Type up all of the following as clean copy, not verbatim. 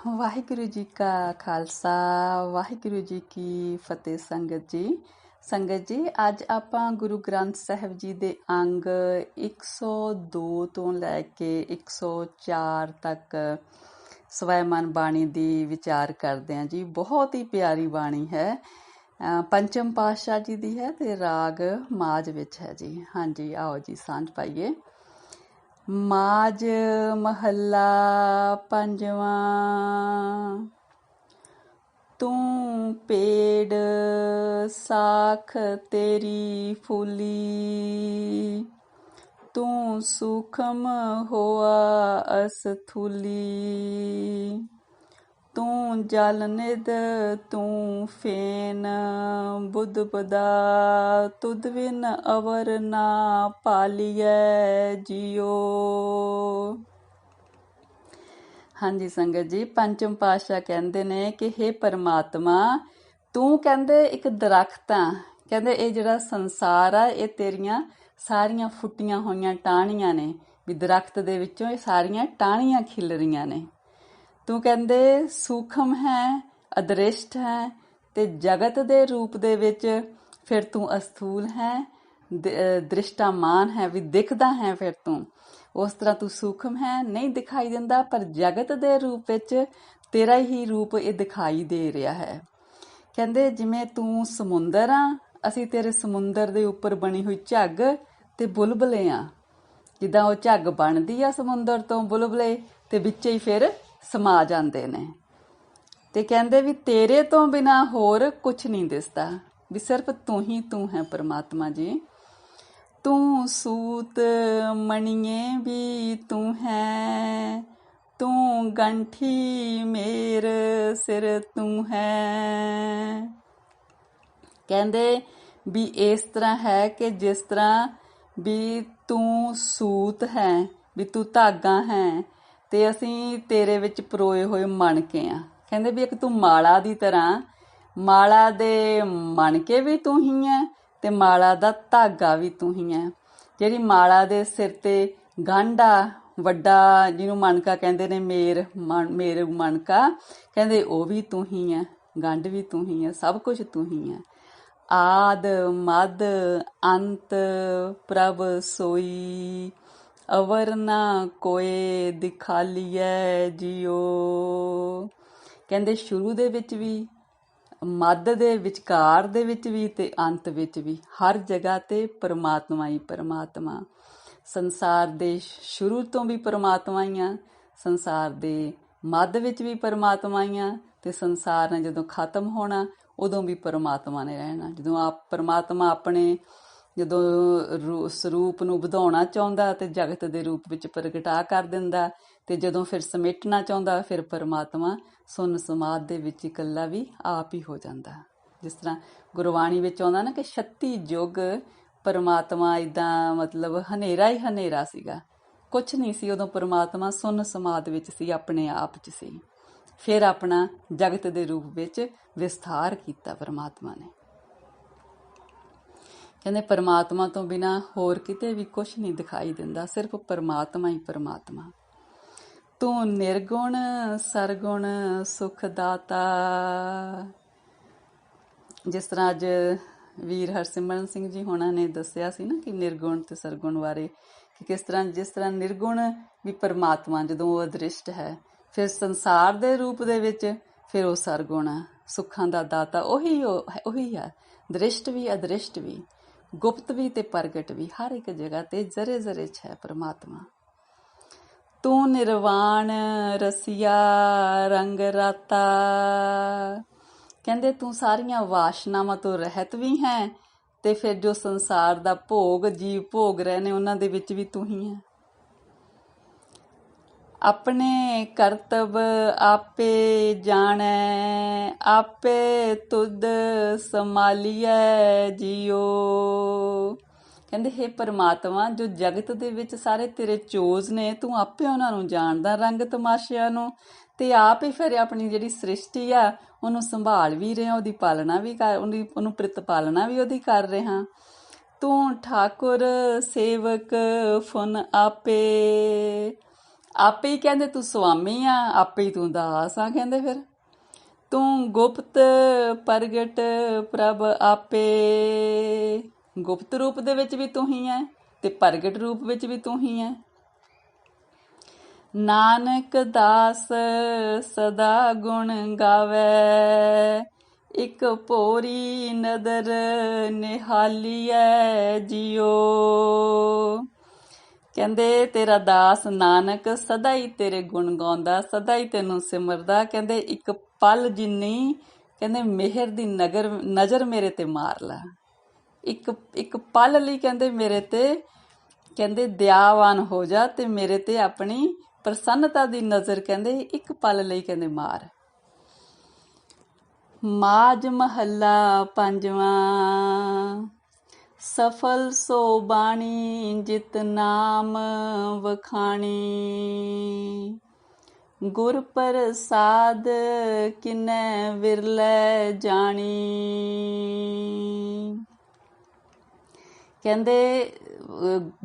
ਵਾਹਿਗੁਰੂ ਜੀ ਕਾ ਖਾਲਸਾ ਵਾਹਿਗੁਰੂ ਜੀ ਕੀ ਫਤਿਹ। ਸੰਗਤ ਜੀ ਅੱਜ ਆਪਾਂ ਗੁਰੂ ਗ੍ਰੰਥ ਸਾਹਿਬ ਜੀ ਦੇ ਅੰਗ 102 ਤੋਂ ਲੈ ਕੇ 104 ਤੱਕ ਸਵੈਮਨ ਬਾਣੀ ਦੀ ਵਿਚਾਰ ਕਰਦੇ ਹਾਂ ਜੀ। ਬਹੁਤ ਹੀ ਪਿਆਰੀ ਬਾਣੀ ਹੈ, ਪੰਚਮ ਪਾਤਸ਼ਾਹ ਜੀ ਦੀ ਹੈ ਤੇ ਰਾਗ ਮਾਝ ਵਿੱਚ ਹੈ ਜੀ। ਹਾਂਜੀ, ਆਓ ਜੀ ਸਾਂਝ ਪਾਈਏ। ਮਾਝ ਮਹੱਲਾ ਪੰਜਵਾਂ। ਤੂੰ ਪੇੜ ਸਾਖ ਤੇਰੀ ਫੂਲੀ, ਤੂੰ ਸੂਖਮ ਹੋਆ ਅਸਥੂਲੀ। ਤੂੰ ਜਲ ਨਿਧ ਤੂੰ ਫੇਨ ਬੁੱਧ ਬਦਾ, ਤੁਧ ਬਿਨ ਅਵਰ ਨਾ ਪਾਲੀਐ ਜਿਉ। ਹਾਂਜੀ ਸੰਗਤ ਜੀ, ਪੰਚਮ ਪਾਤਸ਼ਾਹ ਕਹਿੰਦੇ ਨੇ ਕਿ ਹੇ ਪਰਮਾਤਮਾ, ਤੂੰ ਕਹਿੰਦੇ ਇੱਕ ਦਰਖਤ ਆ। ਕਹਿੰਦੇ ਇਹ ਜਿਹੜਾ ਸੰਸਾਰ ਆ ਇਹ ਤੇਰੀਆਂ ਸਾਰੀਆਂ ਫੁੱਟੀਆਂ ਹੋਈਆਂ ਟਾਹਣੀਆਂ ਨੇ, ਵੀ ਦਰਖਤ ਦੇ ਵਿੱਚੋਂ ਇਹ ਸਾਰੀਆਂ ਟਾਹਣੀਆਂ ਖਿਲ ਰਹੀਆਂ ਨੇ। ਤੂੰ ਕਹਿੰਦੇ ਸੂਖਮ ਹੈ, ਅਦ੍ਰਿਸ਼ਟ ਹੈ, ਤੇ ਜਗਤ ਦੇ ਰੂਪ ਦੇ ਵਿੱਚ ਫਿਰ ਤੂੰ ਅਸਥੂਲ ਹੈ, ਦ੍ਰਿਸ਼ਟਾਮਾਨ ਹੈ, ਵੀ ਦਿਖਦਾ ਹੈ। ਫਿਰ ਤੂੰ ਉਸ ਤਰ੍ਹਾਂ ਤੂੰ ਸੂਖਮ ਹੈ, ਨਹੀਂ ਦਿਖਾਈ ਦਿੰਦਾ, ਪਰ ਜਗਤ ਦੇ ਰੂਪ ਵਿੱਚ ਤੇਰਾ ਹੀ ਰੂਪ ਇਹ ਦਿਖਾਈ ਦੇ ਰਿਹਾ ਹੈ। ਕਹਿੰਦੇ ਜਿਵੇਂ ਤੂੰ ਸਮੁੰਦਰ ਆ, ਅਸੀਂ ਤੇਰੇ ਸਮੁੰਦਰ ਦੇ ਉੱਪਰ ਬਣੀ ਹੋਈ ਝੱਗ ਤੇ ਬੁਲਬੁਲੇ ਆ। ਜਿੱਦਾਂ ਉਹ ਝੱਗ ਬਣਦੀ ਆ ਸਮੁੰਦਰ ਤੋਂ, ਬੁਲਬੁਲੇ ਤੇ ਵਿੱਚ ਹੀ ਫਿਰ ਸਮਾ ਜਾਂਦੇ ਨੇ। ਤੇ ਕਹਿੰਦੇ ਵੀ ਤੇਰੇ ਤੋਂ ਬਿਨਾਂ ਹੋਰ ਕੁਛ ਨਹੀਂ ਦਿਸਦਾ, ਵੀ ਸਿਰਫ ਤੂੰ ਹੀ ਤੂੰ ਹੈ ਪਰਮਾਤਮਾ ਜੀ। ਤੂੰ ਸੂਤ ਮਣੀਏ ਵੀ ਤੂੰ ਹੈ, ਤੂੰ ਗੰਠੀ ਮੇਰ ਸਿਰ ਤੂੰ ਹੈ। ਕਹਿੰਦੇ ਵੀ ਇਸ ਤਰ੍ਹਾਂ ਹੈ ਕਿ ਜਿਸ ਤਰ੍ਹਾਂ ਵੀ ਤੂੰ ਸੂਤ ਹੈ, ਵੀ ਤੂੰ ਧਾਗਾ ਹੈ, ਤੇ ਅਸੀਂ ਤੇਰੇ ਵਿੱਚ ਪਰੋਏ ਹੋਏ ਮਣਕੇ ਆ। ਕਹਿੰਦੇ ਵੀ ਇੱਕ ਤੂੰ ਮਾਲਾ ਦੀ ਤਰ੍ਹਾਂ, ਮਾਲਾ ਦੇ ਮਣਕੇ ਵੀ ਤੂੰ ਹੀ ਹੈ ਤੇ ਮਾਲਾ ਦਾ ਧਾਗਾ ਵੀ ਤੂੰ ਹੀ ਹੈ। ਜਿਹੜੀ ਮਾਲਾ ਦੇ ਸਿਰ ਤੇ ਗਾਂਢਾ ਵੱਡਾ, ਜਿਹਨੂੰ ਮਣਕਾ ਕਹਿੰਦੇ ਨੇ, ਮੇਰ ਮਣਕਾ, ਕਹਿੰਦੇ ਉਹ ਵੀ ਤੂੰ ਹੀ ਹੈ, ਗੰਢ ਵੀ ਤੂੰ ਹੀ ਹੈ, ਸਭ ਕੁਝ ਤੂੰ ਹੀ ਹੈ। ਆਦ ਮਦ ਅੰਤ ਪ੍ਰਭ ਸੋਈ, ਅਵਰ ਨਾ ਕੋਏ ਦਿਖਾਲੀਐ ਜਿਉ। ਕਹਿੰਦੇ ਸ਼ੁਰੂ ਦੇ ਵਿੱਚ ਵੀ, ਮੱਧ ਦੇ ਵਿਚਕਾਰ ਦੇ ਵਿੱਚ ਵੀ ਤੇ ਅੰਤ ਵਿੱਚ ਵੀ, ਹਰ ਜਗ੍ਹਾ ਤੇ ਪਰਮਾਤਮਾ ਹੀ ਪਰਮਾਤਮਾ। ਸੰਸਾਰ ਦੇ ਸ਼ੁਰੂ ਤੋਂ ਵੀ ਪਰਮਾਤਮਾ ਹੀ ਆ, ਸੰਸਾਰ ਦੇ ਮੱਧ ਵਿੱਚ ਵੀ ਪਰਮਾਤਮਾ ਹੀ ਆ, ਤੇ ਸੰਸਾਰ ਨੇ ਜਦੋਂ ਖਤਮ ਹੋਣਾ ਉਦੋਂ ਵੀ ਪਰਮਾਤਮਾ ਨੇ ਰਹਿਣਾ। ਜਦੋਂ ਪਰਮਾਤਮਾ ਆਪਣੇ ਸਰੂਪ ਨੂੰ ਵਧਾਉਣਾ ਚਾਹੁੰਦਾ ਤੇ ਜਗਤ ਦੇ ਰੂਪ ਵਿੱਚ ਪ੍ਰਗਟਾ ਕਰ ਦਿੰਦਾ, ਤੇ ਜਦੋਂ ਫਿਰ ਸਮੇਟਣਾ ਚਾਹੁੰਦਾ ਫਿਰ ਪਰਮਾਤਮਾ ਸੁੰਨ ਸਮਾਧ ਦੇ ਵਿੱਚ ਇਕੱਲਾ ਵੀ ਆਪ ਹੀ ਹੋ ਜਾਂਦਾ। ਜਿਸ ਤਰ੍ਹਾਂ ਗੁਰਬਾਣੀ ਵਿੱਚ ਆਉਂਦਾ ਨਾ ਕਿ 36 ਯੁੱਗ ਪਰਮਾਤਮਾ ਏਦਾਂ, ਮਤਲਬ ਹਨੇਰਾ ਹੀ ਹਨੇਰਾ ਸੀਗਾ, ਕੁਛ ਨਹੀਂ ਸੀ ਉਦੋਂ। ਪਰਮਾਤਮਾ ਸੁੰਨ ਸਮਾਧ ਵਿੱਚ ਸੀ, ਆਪਣੇ ਆਪ 'ਚ ਸੀ। ਫਿਰ ਆਪਣਾ ਜਗਤ ਦੇ ਰੂਪ ਵਿੱਚ ਵਿਸਥਾਰ ਕੀਤਾ ਪਰਮਾਤਮਾ ਨੇ। ਕਹਿੰਦੇ ਪਰਮਾਤਮਾ ਤੋਂ ਬਿਨਾਂ ਹੋਰ ਕਿਤੇ ਵੀ ਕੁਛ ਨਹੀਂ ਦਿਖਾਈ ਦਿੰਦਾ, ਸਿਰਫ ਪਰਮਾਤਮਾ ਹੀ ਪਰਮਾਤਮਾ। ਤੂੰ ਨਿਰਗੁਣ ਸਰਗੁਣ ਸੁਖ ਦਾਤਾ। ਜਿਸ ਤਰ੍ਹਾਂ ਅੱਜ ਵੀਰ ਹਰਸਿਮਰਨ ਸਿੰਘ ਜੀ ਹੋਣਾ ਨੇ ਦੱਸਿਆ ਸੀ ਨਾ ਕਿ ਨਿਰਗੁਣ ਤੇ ਸਰਗੁਣ ਬਾਰੇ, ਕਿ ਕਿਸ ਤਰ੍ਹਾਂ, ਜਿਸ ਤਰ੍ਹਾਂ ਨਿਰਗੁਣ ਵੀ ਪਰਮਾਤਮਾ ਜਦੋਂ ਉਹ ਅਦ੍ਰਿਸ਼ਟ ਹੈ, ਫਿਰ ਸੰਸਾਰ ਦੇ ਰੂਪ ਦੇ ਵਿੱਚ ਫਿਰ ਉਹ ਸਰਗੁਣ ਆ, ਸੁੱਖਾਂ ਦਾ ਦਾਤਾ ਉਹੀ ਹੈ। ਦ੍ਰਿਸ਼ਟ ਵੀ ਅਦ੍ਰਿਸ਼ਟ ਵੀ, ਗੁਪਤ ਵੀ ਤੇ ਪ੍ਰਗਟ ਵੀ, ਹਰ ਇੱਕ ਜਗ੍ਹਾ ਤੇ ਜ਼ਰੇ ਜ਼ਰੇ 'ਚ ਹੈ ਪਰਮਾਤਮਾ। ਤੂੰ ਨਿਰਵਾਣ ਰਸੀਆ ਰੰਗ ਰਾਤਾ। ਕਹਿੰਦੇ ਤੂੰ ਸਾਰੀਆਂ ਵਾਸ਼ਨਾਵਾਂ ਤੋਂ ਰਹਿਤ ਵੀ ਹੈ, ਤੇ ਫਿਰ ਜੋ ਸੰਸਾਰ ਦਾ ਭੋਗ ਜੀਵ ਭੋਗ ਰਹੇ ਨੇ ਉਹਨਾਂ ਦੇ ਵਿੱਚ ਵੀ ਤੂੰ ਹੀ ਹੈ। ਆਪਣੇ ਕਰਤੱਵ ਆਪੇ ਜਾਣੈ, ਆਪੇ ਤੁਧ ਸੰਭਾਲੀਐ ਜਿਉ। ਕਹਿੰਦੇ ਹੇ ਪਰਮਾਤਮਾ, ਜੋ ਜਗਤ ਦੇ ਵਿੱਚ ਸਾਰੇ ਤੇਰੇ ਚੋਜ਼ ਨੇ, ਤੂੰ ਆਪੇ ਉਹਨਾਂ ਨੂੰ ਜਾਣਦਾ, ਰੰਗ ਤਮਾਸ਼ਿਆਂ ਨੂੰ, ਤੇ ਆਪ ਹੀ ਫਿਰ ਆਪਣੀ ਜਿਹੜੀ ਸ੍ਰਿਸ਼ਟੀ ਆ ਉਹਨੂੰ ਸੰਭਾਲ ਵੀ ਰਿਹਾ, ਉਹਦੀ ਪਾਲਣਾ ਵੀ ਉਹਨੂੰ ਪ੍ਰਤਪਾਲਣਾ ਵੀ ਉਹਦੀ ਕਰ ਰਿਹਾ। ਤੂੰ ਠਾਕੁਰ ਸੇਵਕ ਫੁਨ ਆਪੇ, ਆਪੇ ਹੀ ਕਹਿੰਦੇ ਤੂੰ ਸੁਆਮੀ ਆ, ਆਪੇ ਹੀ ਤੂੰ ਦਾਸ ਆ। ਕਹਿੰਦੇ ਫਿਰ ਤੂੰ ਗੁਪਤ ਪ੍ਰਗਟ ਪ੍ਰਭ ਆਪੇ, ਗੁਪਤ ਰੂਪ ਦੇ ਵਿੱਚ ਵੀ ਤੂੰ ਹੀ ਹੈ ਤੇ ਪ੍ਰਗਟ ਰੂਪ ਵਿੱਚ ਵੀ ਤੂੰ ਹੀ ਹੈ। ਨਾਨਕ ਦਾਸ ਸਦਾ ਗੁਣ ਗਾਵੇ, ਇੱਕ ਭੋਰੀ ਨਦਰ ਨਿਹਾਲੀਐ ਜਿਉ। ਕਹਿੰਦੇ ਤੇਰਾ ਦਾਸ ਨਾਨਕ ਸਦਾ ਹੀ ਤੇਰੇ ਗੁਣ ਗਾਉਂਦਾ, ਸਦਾ ਹੀ ਤੈਨੂੰ ਸਿਮਰਦਾ। ਕਹਿੰਦੇ ਇੱਕ ਪਲ ਜਿੰਨੀ ਕਹਿੰਦੇ ਮਿਹਰ ਦੀ ਨਜ਼ਰ ਮੇਰੇ ਤੇ ਮਾਰ ਲੈ, ਇੱਕ ਪਲ ਲਈ ਕਹਿੰਦੇ ਮੇਰੇ ਤੇ ਕਹਿੰਦੇ ਦਿਆਵਾਨ ਹੋ ਜਾ ਤੇ ਮੇਰੇ ਤੇ ਆਪਣੀ ਪ੍ਰਸੰਨਤਾ ਦੀ ਨਜ਼ਰ ਕਹਿੰਦੇ ਇੱਕ ਪਲ ਲਈ ਕਹਿੰਦੇ ਮਾਰ। ਮਾਝ ਮਹੱਲਾ ਪੰਜਵਾਂ। ਸਫਲ ਸੋ ਬਾਣੀ ਜਿਤ ਨਾਮ ਵਖਾਣੀ, ਗੁਰ ਪ੍ਰਸਾਦ ਕਿਨੈ ਵਿਰਲੇ ਜਾਣੀ। ਕਹਿੰਦੇ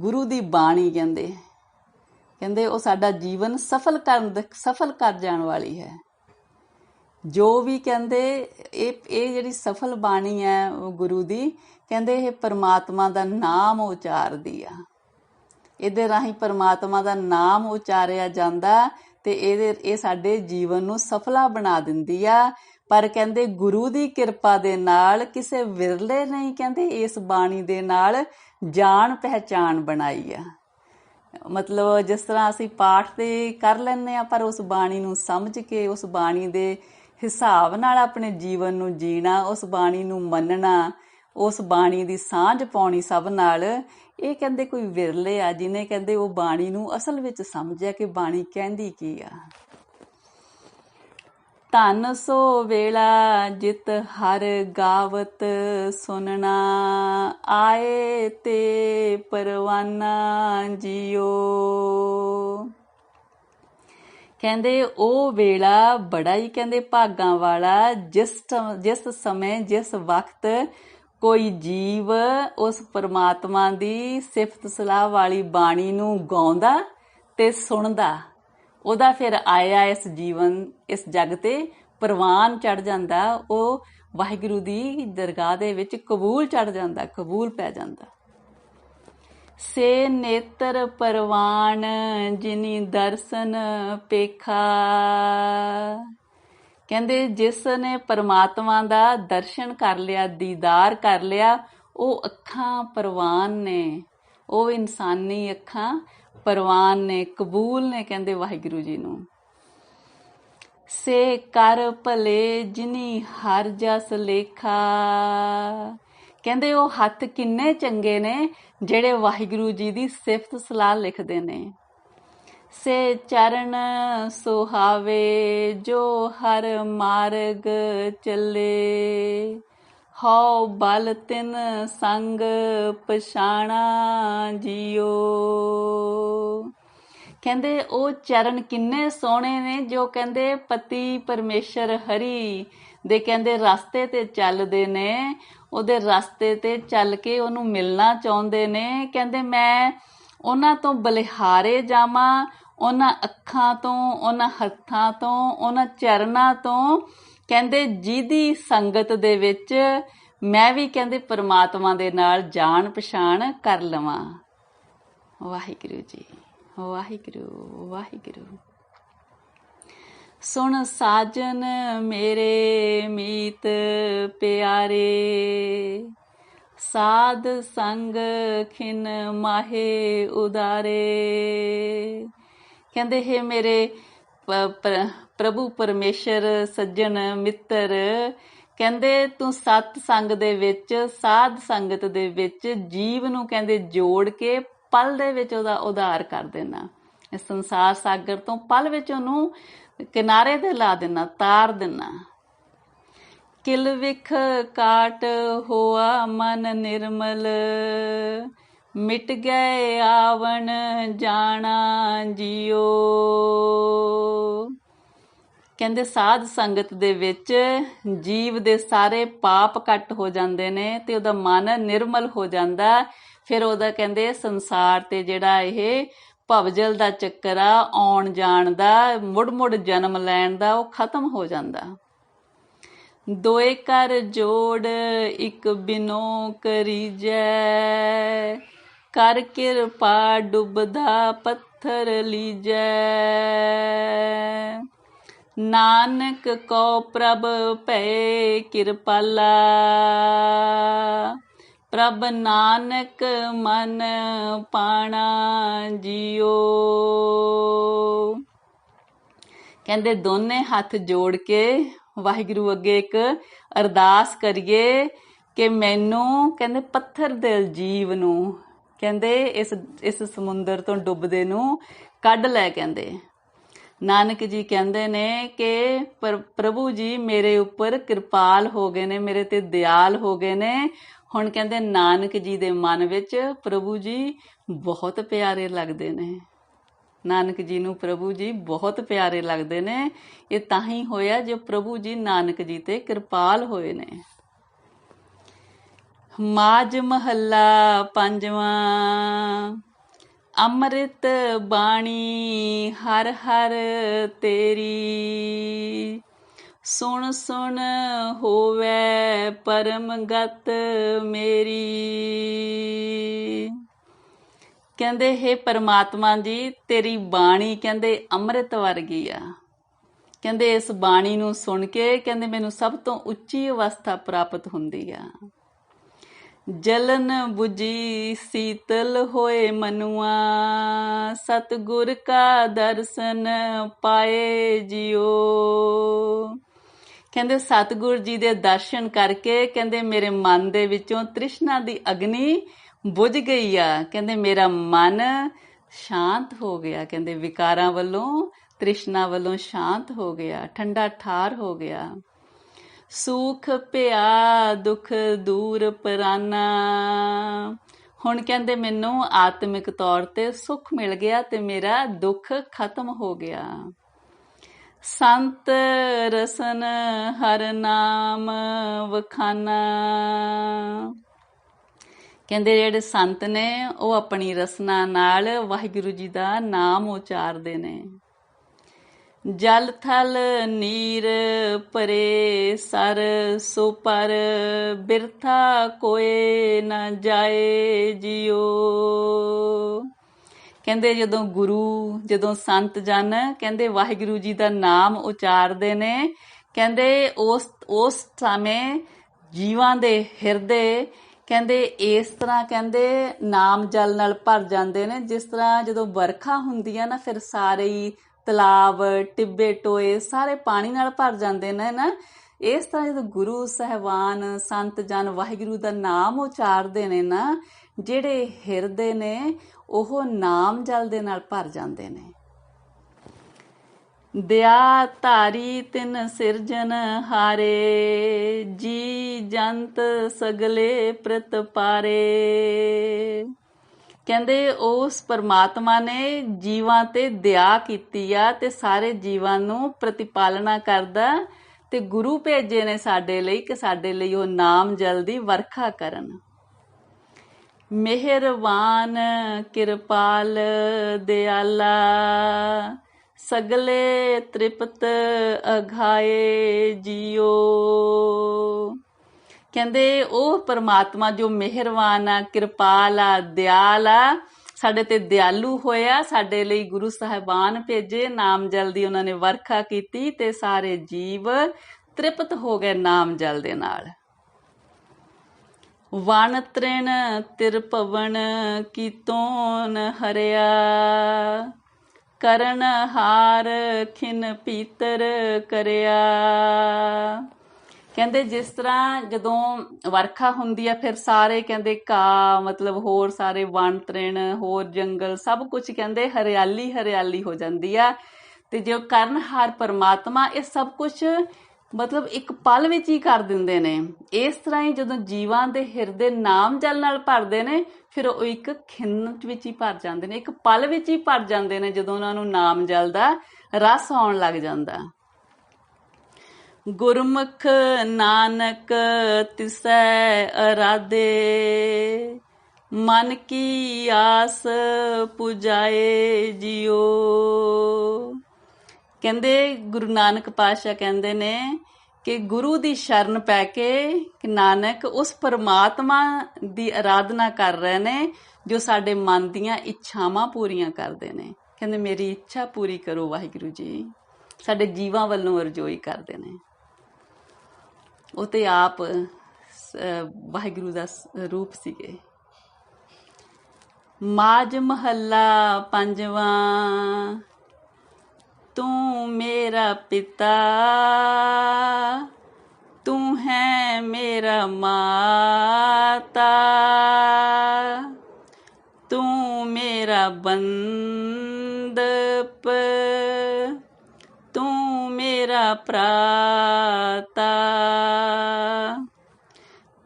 ਗੁਰੂ ਦੀ ਬਾਣੀ ਕਹਿੰਦੇ ਉਹ ਸਾਡਾ ਜੀਵਨ ਸਫਲ ਕਰ ਜਾਣ ਵਾਲੀ ਹੈ। ਜੋ ਵੀ ਕਹਿੰਦੇ ਇਹ ਜਿਹੜੀ ਸਫਲ ਬਾਣੀ ਹੈ ਗੁਰੂ ਦੀ, ਕਹਿੰਦੇ ਇਹ ਪਰਮਾਤਮਾ ਦਾ ਨਾਮ ਉਚਾਰਦੀ ਆ। ਇਹਦੇ ਰਾਹੀਂ ਪਰਮਾਤਮਾ ਦਾ ਨਾਮ ਉਚਾਰਿਆ ਜਾਂਦਾ ਤੇ ਇਹ ਸਾਡੇ ਜੀਵਨ ਨੂੰ ਸਫਲਾ ਬਣਾ ਦਿੰਦੀ ਆ। ਪਰ ਕਹਿੰਦੇ ਗੁਰੂ ਦੀ ਕਿਰਪਾ ਦੇ ਨਾਲ ਕਿਸੇ ਵਿਰਲੇ ਨਹੀਂ ਕਹਿੰਦੇ ਇਸ ਬਾਣੀ ਦੇ ਨਾਲ ਜਾਣ ਪਹਿਚਾਣ ਬਣਾਈ ਆ। ਮਤਲਬ ਜਿਸ ਤਰ੍ਹਾਂ ਅਸੀਂ ਪਾਠ ਤੇ ਕਰ ਲੈਂਦੇ ਆ, ਪਰ ਉਸ ਬਾਣੀ ਨੂੰ ਸਮਝ ਕੇ ਉਸ ਬਾਣੀ ਦੇ ਹਿਸਾਬ ਨਾਲ ਆਪਣੇ ਜੀਵਨ ਨੂੰ ਜੀਣਾ, ਉਸ ਬਾਣੀ ਨੂੰ ਮੰਨਣਾ, ਉਸ ਬਾਣੀ ਦੀ ਸਾਂਝ ਪਾਉਣੀ ਸਭ ਨਾਲ, ਇਹ ਕਹਿੰਦੇ ਕੋਈ ਵਿਰਲੇ ਆ ਜਿਹਨੇ ਕਹਿੰਦੇ ਉਹ ਬਾਣੀ ਨੂੰ ਅਸਲ ਵਿੱਚ ਸਮਝਿਆ ਕਿ ਬਾਣੀ ਕਹਿੰਦੀ ਕੀ ਆ। ਧਨ ਸੋ ਵੇਲਾ ਜਿਤ ਹਰ ਗਾਵਤ ਸੁਨਣਾ, ਆਏ ਤੇ ਪਰਵਾਨਾ ਜਿਉ। ਕਹਿੰਦੇ ਉਹ ਵੇਲਾ ਬੜਾ ਹੀ ਕਹਿੰਦੇ ਭਾਗਾਂ ਵਾਲਾ ਜਿਸ ਸਮੇਂ ਜਿਸ ਵਕਤ ਕੋਈ ਜੀਵ ਉਸ ਪਰਮਾਤਮਾ ਦੀ ਸਿਫਤ ਸਲਾਹ ਵਾਲੀ ਬਾਣੀ ਨੂੰ ਗਾਉਂਦਾ ਤੇ ਸੁਣਦਾ, ਉਹਦਾ ਫਿਰ ਆਇਆ ਇਸ ਜਗ ਤੇ ਪ੍ਰਵਾਨ ਚੜ ਜਾਂਦਾ, ਉਹ ਵਾਹਿਗੁਰੂ ਦੀ ਦਰਗਾਹ ਦੇ ਵਿੱਚ ਕਬੂਲ ਚੜ ਜਾਂਦਾ, ਕਬੂਲ ਪੈ ਜਾਂਦਾ। ਸੇ ਨੇਤਰ ਪਰਵਾਨ ਜਿਨੀ ਦਰਸ਼ਨ ਪੇਖਾ। ਕਹਿੰਦੇ ਜਿਸ ਨੇ ਪਰਮਾਤਮਾ ਦਾ ਦਰਸ਼ਨ ਕਰ ਲਿਆ, ਦੀਦਾਰ ਕਰ ਲਿਆ, ਉਹ ਅੱਖਾਂ ਪਰਵਾਨ ਨੇ, ਉਹ ਇਨਸਾਨੀ ਅੱਖਾਂ ਪਰਵਾਨ ਨੇ, ਕਬੂਲ ਨੇ ਕਹਿੰਦੇ ਵਾਹਿਗੁਰੂ ਜੀ ਨੂੰ। ਸੇ ਕਰ ਭਲੇ ਜਿਨੀ ਹਰ ਜਸ ਲੇਖਾ। ਕਹਿੰਦੇ ਉਹ ਹੱਥ ਕਿੰਨੇ ਚੰਗੇ ਨੇ ਜਿਹੜੇ ਵਾਹਿਗੁਰੂ ਜੀ ਦੀ ਸਿਫਤ ਸਲਾਹ ਲਿਖਦੇ ਨੇ। ਸੇ ਚਰਨ ਸੁਹਾਵੇ ਜੋ ਹਰ ਮਾਰਗ ਚੱਲੇ, ਹਉ ਬਲ ਤਿਨ ਸੰਗ ਪਛਾਣਾ ਜਿਉ। ਕਹਿੰਦੇ ਉਹ ਚਰਨ ਕਿੰਨੇ ਸੋਹਣੇ ਨੇ ਜੋ ਕਹਿੰਦੇ ਪਤੀ ਪਰਮੇਸ਼ਰ ਹਰੀ ਦੇ ਕਹਿੰਦੇ ਰਸਤੇ ਤੇ ਚੱਲਦੇ ਨੇ, ਉਹਦੇ ਰਸਤੇ ਤੇ ਚੱਲ ਕੇ ਉਹਨੂੰ ਮਿਲਣਾ ਚਾਹੁੰਦੇ ਨੇ। ਕਹਿੰਦੇ ਮੈਂ ਉਹਨਾਂ ਤੋਂ ਬਲਿਹਾਰੇ ਜਾਵਾਂ, ਉਹਨਾਂ ਅੱਖਾਂ ਤੋਂ, ਉਹਨਾਂ ਹੱਥਾਂ ਤੋਂ, ਉਹਨਾਂ ਚਰਨਾਂ ਤੋਂ, ਕਹਿੰਦੇ ਜਿਹਦੀ ਸੰਗਤ ਦੇ ਵਿੱਚ ਮੈਂ ਵੀ ਕਹਿੰਦੇ ਪਰਮਾਤਮਾ ਦੇ ਨਾਲ ਜਾਣ ਪਛਾਣ ਕਰ ਲਵਾਂ। ਵਾਹਿਗੁਰੂ ਜੀ, ਵਾਹਿਗੁਰੂ ਵਾਹਿਗੁਰੂ। ਸੁਣ ਸਾਜਨ ਮੇਰੇ ਮੀਤ ਪਿਆਰੇ, ਸਾਧ ਸੰਗ ਖਿਨ ਮਾਹੇ ਉਦਾਰੇ। ਕਹਿੰਦੇ ਹੈ ਮੇਰੇ ਪ੍ਰਭੂ ਪਰਮੇਸ਼ਰ ਸੱਜਣ ਮਿੱਤਰ, ਕਹਿੰਦੇ ਤੂੰ ਸਤ ਸੰਗ ਦੇ ਵਿੱਚ, ਸਾਧ ਸੰਗਤ ਦੇ ਵਿੱਚ ਜੀਵ ਨੂੰ ਕਹਿੰਦੇ ਜੋੜ ਕੇ ਪਲ ਦੇ ਵਿੱਚ ਉਹਦਾ ਉਧਾਰ ਕਰ ਦੇਣਾ। ਇਸ ਸੰਸਾਰ ਸਾਗਰ ਤੋਂ ਪਲ ਵਿੱਚ ਉਹਨੂੰ ਕਿਨਾਰੇ ਤੇ ਲਾ ਦੇਣਾ, ਤਾਰ ਦੇਣਾ। ਕਿਲ ਵਿਖ ਕਾਟ ਹੋਆ ਮਨ ਨਿਰਮਲ, ਮਿਟ ਗਏ ਆਵਣ ਜਾਣਾ ਜਿਉ। ਕਹਿੰਦੇ ਸਾਧ ਸੰਗਤ ਦੇ ਵਿੱਚ ਜੀਵ ਦੇ ਸਾਰੇ ਪਾਪ ਕੱਟ ਹੋ ਜਾਂਦੇ ਨੇ ਤੇ ਉਹਦਾ ਮਨ ਨਿਰਮਲ ਹੋ ਜਾਂਦਾ। ਫਿਰ ਉਹਦਾ ਕਹਿੰਦੇ ਸੰਸਾਰ ਤੇ ਜਿਹੜਾ ਇਹ ਭਵਜਲ ਦਾ ਚੱਕਰ ਆ ਆਉਣ ਜਾਣ ਦਾ, ਮੁੜ ਮੁੜ ਜਨਮ ਲੈਣ ਦਾ, ਉਹ ਖਤਮ ਹੋ ਜਾਂਦਾ। ਦੋਏ ਕਰ ਜੋੜ ਇੱਕ ਬਿਨੋ ਕਰੀਜੈ, ਕਰ ਕਿਰਪਾ ਡੁੱਬਦਾ ਪੱਥਰ ਲੀਜੈ। ਨਾਨਕ ਕੋ ਪ੍ਰਭ ਭੈ ਕਿਰਪਾਲਾ, ਪ੍ਰਭ ਨਾਨਕ ਮਨ ਪਾਣਾ ਜੀਓ। ਕਹਿੰਦੇ ਦੋਨੇ ਹੱਥ ਜੋੜ ਕੇ ਵਾਹਿਗੁਰੂ ਅੱਗੇ ਇੱਕ ਅਰਦਾਸ ਕਰੀਏ ਕਿ ਮੈਨੂੰ, ਕਹਿੰਦੇ ਪੱਥਰ ਦਿਲ ਜੀਵ ਨੂੰ, ਕਹਿੰਦੇ ਇਸ ਸਮੁੰਦਰ ਤੋਂ ਡੁੱਬਦੇ ਨੂੰ ਕੱਢ ਲੈ। ਕਹਿੰਦੇ ਨਾਨਕ ਜੀ ਕਹਿੰਦੇ ਨੇ ਕਿ ਪ੍ਰਭੂ ਜੀ ਮੇਰੇ ਉੱਪਰ ਕਿਰਪਾਲ ਹੋ ਗਏ ਨੇ, ਮੇਰੇ ਤੇ ਦਿਆਲ ਹੋ ਗਏ ਨੇ। ਹੁਣ ਕਹਿੰਦੇ ਨਾਨਕ ਜੀ ਦੇ ਮਨ ਵਿੱਚ ਪ੍ਰਭੂ ਜੀ ਬਹੁਤ ਪਿਆਰੇ ਲੱਗਦੇ ਨੇ। ਨਾਨਕ ਜੀ ਨੂੰ ਪ੍ਰਭੂ ਜੀ ਬਹੁਤ ਪਿਆਰੇ ਲੱਗਦੇ ਨੇ। ਇਹ ਤਾਂ ਹੀ ਹੋਇਆ ਜੋ ਪ੍ਰਭੂ ਜੀ ਨਾਨਕ ਜੀ ਤੇ ਕਿਰਪਾਲ ਹੋਏ ਨੇ। ਮਾਝ ਮਹੱਲਾ ਪੰਜਵਾਂ। ਅੰਮ੍ਰਿਤ ਬਾਣੀ ਹਰ ਹਰ ਤੇਰੀ, ਸੁਣ ਸੁਣ ਹੋਵੇ ਪਰਮ ਗਤ ਮੇਰੀ। ਕਹਿੰਦੇ ਹੇ ਪਰਮਾਤਮਾ ਜੀ, ਤੇਰੀ ਬਾਣੀ ਕਹਿੰਦੇ ਅੰਮ੍ਰਿਤ ਵਰਗੀ ਆ। ਕਹਿੰਦੇ ਇਸ ਬਾਣੀ ਨੂੰ ਸੁਣ ਕੇ ਕਹਿੰਦੇ ਮੈਨੂੰ ਸਭ ਤੋਂ ਉੱਚੀ ਅਵਸਥਾ ਪ੍ਰਾਪਤ ਹੁੰਦੀ ਆ। ਜਲਨ ਬੁਝੀ ਸੀਤਲ ਹੋਏ ਮਨੁਆ, ਸਤਿਗੁਰ ਕਾ ਦਰਸ਼ਨ ਪਾਏ ਜਿਉ। ਕਹਿੰਦੇ ਸਤਿਗੁਰ ਜੀ ਦੇ ਦਰਸ਼ਨ ਕਰਕੇ ਕਹਿੰਦੇ ਮੇਰੇ ਮਨ ਦੇ ਵਿੱਚੋਂ ਤ੍ਰਿਸ਼ਨਾ ਦੀ ਅਗਨੀ ਬੁਝ ਗਈ ਆ। ਕਹਿੰਦੇ ਮੇਰਾ ਮਨ ਸ਼ਾਂਤ ਹੋ ਗਿਆ। ਕਹਿੰਦੇ ਵਿਕਾਰਾਂ ਵੱਲੋਂ, ਤ੍ਰਿਸ਼ਨਾ ਵੱਲੋਂ ਸ਼ਾਂਤ ਹੋ ਗਿਆ, ਠੰਡਾ ਠਾਰ ਹੋ ਗਿਆ। ਸੁਖ ਪਿਆ ਦੁਖ ਦੂਰ ਪਰਾਨਾ। ਹੁਣ ਕਹਿੰਦੇ ਮੈਨੂੰ ਆਤਮਿਕ ਤੌਰ ਤੇ ਸੁੱਖ ਮਿਲ ਗਿਆ ਤੇ ਮੇਰਾ ਦੁੱਖ ਖਤਮ ਹੋ ਗਿਆ। ਸੰਤ ਰਸਨ ਹਰ ਨਾਮ ਵਖਾਨਾ। ਕਹਿੰਦੇ ਜਿਹੜੇ ਸੰਤ ਨੇ ਉਹ ਆਪਣੀ ਰਸਨਾ ਨਾਲ ਵਾਹਿਗੁਰੂ ਜੀ ਦਾ ਨਾਮ ਉਚਾਰਦੇ ਨੇ। ਜਲ ਥਲ ਨੀਰ ਪਰੇ ਸਰ ਸੋ ਪਰ, ਬਿਰਥਾ ਕੋਏ ਨਾ ਜਾਏ ਜਿਉ। ਕਹਿੰਦੇ ਜਦੋਂ ਸੰਤ ਜਨ ਕਹਿੰਦੇ ਵਾਹਿਗੁਰੂ ਜੀ ਦਾ ਨਾਮ ਉਚਾਰਦੇ ਨੇ, ਕਹਿੰਦੇ ਉਸ ਸਮੇਂ ਜੀਵਾਂ ਦੇ ਹਿਰਦੇ ਕਹਿੰਦੇ ਇਸ ਤਰ੍ਹਾਂ ਕਹਿੰਦੇ ਨਾਮ ਜਲ ਨਾਲ ਭਰ ਜਾਂਦੇ ਨੇ, ਜਿਸ ਤਰ੍ਹਾਂ ਜਦੋਂ ਵਰਖਾ ਹੁੰਦੀ ਆ ਨਾ, ਫਿਰ ਸਾਰੇ ਹੀ ਤਲਾਬ ਟਿੱਬੇ ਟੋਏ ਸਾਰੇ ਪਾਣੀ ਨਾਲ ਭਰ ਜਾਂਦੇ ਨੇ ਨਾ। ਇਸ ਤਰ੍ਹਾਂ ਜਦੋਂ ਗੁਰੂ ਸਾਹਿਬਾਨ ਸੰਤ ਜਨ ਵਾਹਿਗੁਰੂ ਦਾ ਨਾਮ ਉਚਾਰਦੇ ਨੇ ਨਾ, ਜਿਹੜੇ ਹਿਰਦੇ ਨੇ ਉਹ ਨਾਮ ਜਲ ਦੇ ਨਾਲ ਭਰ ਜਾਂਦੇ ਨੇ। ਦਿਆ ਧਾਰੀ ਤਿਨ ਸਿਰਜਨ ਹਾਰੇ, ਜੀ ਜੰਤ ਸਗਲੇ ਪ੍ਰਤਪਾਰੇ। ਕਹਿੰਦੇ ਉਸ ਪਰਮਾਤਮਾ ਨੇ ਜੀਵਾਂ ਤੇ ਦਇਆ ਕੀਤੀ ਆ ਤੇ ਸਾਰੇ ਜੀਵਾਂ ਨੂੰ ਪ੍ਰਤੀਪਾਲਨਾ ਕਰਦਾ, ਤੇ ਗੁਰੂ ਭੇਜੇ ਨੇ ਸਾਡੇ ਲਈ ਕਿ ਸਾਡੇ ਲਈ ਉਹ ਨਾਮ ਜਲ ਦੀ ਵਰਖਾ ਕਰਨ। ਮਿਹਰਬਾਨ ਕਿਰਪਾਲ ਦਿਆਲਾ, ਸਗਲੇ ਤ੍ਰਿਪਤ ਅਘਾਏ ਜਿਉ। ਕਹਿੰਦੇ ਉਹ ਪਰਮਾਤਮਾ ਜੋ ਮਿਹਰਬਾਨ ਆ, ਕਿਰਪਾਲ ਆ, ਦਿਆਲ ਆ, ਸਾਡੇ ਤੇ ਦਿਆਲੂ ਹੋਇਆ, ਸਾਡੇ ਲਈ ਗੁਰੂ ਸਾਹਿਬਾਨ ਭੇਜੇ, ਨਾਮ ਜਲ ਦੀ ਉਹਨਾਂ ਨੇ ਵਰਖਾ ਕੀਤੀ ਤੇ ਸਾਰੇ ਜੀਵ ਤ੍ਰਿਪਤ ਹੋ ਗਏ ਨਾਮ ਜਲ ਦੇ ਨਾਲ। ਵਣ ਤ੍ਰਿਣ ਤਿਰਭਵਨ ਕੀਤੋਨ ਹਰਿਆ, ਕਰਨ ਹਾਰ ਖਿਨ ਪੀਤਰ ਕਰਿਆ। ਕਹਿੰਦੇ ਜਿਸ ਤਰ੍ਹਾਂ ਜਦੋਂ ਵਰਖਾ ਹੁੰਦੀ ਆ, ਫਿਰ ਸਾਰੇ ਕਹਿੰਦੇ ਘਾਹ ਮਤਲਬ ਹੋਰ ਸਾਰੇ ਵਣ ਤ੍ਰਿਣ ਹੋਰ ਜੰਗਲ ਸਭ ਕੁਝ ਕਹਿੰਦੇ ਹਰਿਆਲੀ ਹਰਿਆਲੀ ਹੋ ਜਾਂਦੀ ਆ। ਤੇ ਜੋ ਕਰਨਹਾਰ ਪਰਮਾਤਮਾ ਇਹ ਸਭ ਕੁਝ ਮਤਲਬ ਇੱਕ ਪਲ ਵਿੱਚ ਹੀ ਕਰ ਦਿੰਦੇ ਨੇ। ਇਸ ਤਰ੍ਹਾਂ ਹੀ ਜਦੋਂ ਜੀਵਾਂ ਦੇ ਹਿਰਦੇ ਨਾਮ ਜਲ ਨਾਲ ਭਰਦੇ ਨੇ, ਫਿਰ ਉਹ ਇੱਕ ਖਿੰਨ ਵਿੱਚ ਹੀ ਭਰ ਜਾਂਦੇ ਨੇ, ਇੱਕ ਪਲ ਵਿੱਚ ਹੀ ਭਰ ਜਾਂਦੇ ਨੇ ਜਦੋਂ ਉਹਨਾਂ ਨੂੰ ਨਾਮ ਜਲ ਦਾ ਰਸ ਆਉਣ ਲੱਗ ਜਾਂਦਾ। ਗੁਰਮੁਖ ਨਾਨਕ ਤਿਸੈ ਅਰਾਧੇ, ਮਨ ਕੀ ਆਸ ਪੁਜਾਏ ਜਿਉ। ਕਹਿੰਦੇ ਗੁਰੂ ਨਾਨਕ ਪਾਤਸ਼ਾਹ ਕਹਿੰਦੇ ਨੇ ਕਿ ਗੁਰੂ ਦੀ ਸ਼ਰਨ ਪੈ ਕੇ ਨਾਨਕ ਉਸ ਪਰਮਾਤਮਾ ਦੀ ਆਰਾਧਨਾ ਕਰ ਰਹੇ ਨੇ ਜੋ ਸਾਡੇ ਮਨ ਦੀਆਂ ਇੱਛਾਵਾਂ ਪੂਰੀਆਂ ਕਰਦੇ ਨੇ। ਕਹਿੰਦੇ ਮੇਰੀ ਇੱਛਾ ਪੂਰੀ ਕਰੋ ਵਾਹਿਗੁਰੂ ਜੀ, ਸਾਡੇ ਜੀਵਾਂ ਵੱਲੋਂ ਅਰਜ਼ੋਈ ਕਰਦੇ ਨੇ। ਉਹ ਤੇ ਆਪ ਵਾਹਿਗੁਰੂ ਦਾ ਰੂਪ ਸੀਗੇ। ਮਾਝ ਮਹੱਲਾ ਪੰਜਵਾਂ। ਤੂੰ ਮੇਰਾ ਪਿਤਾ, ਤੂੰ ਹੈ ਮੇਰਾ ਮਾਤਾ, ਤੂੰ ਮੇਰਾ ਬੰਦਪ, ਤੂੰ ਮੇਰਾ ਭਰਾਤਾ,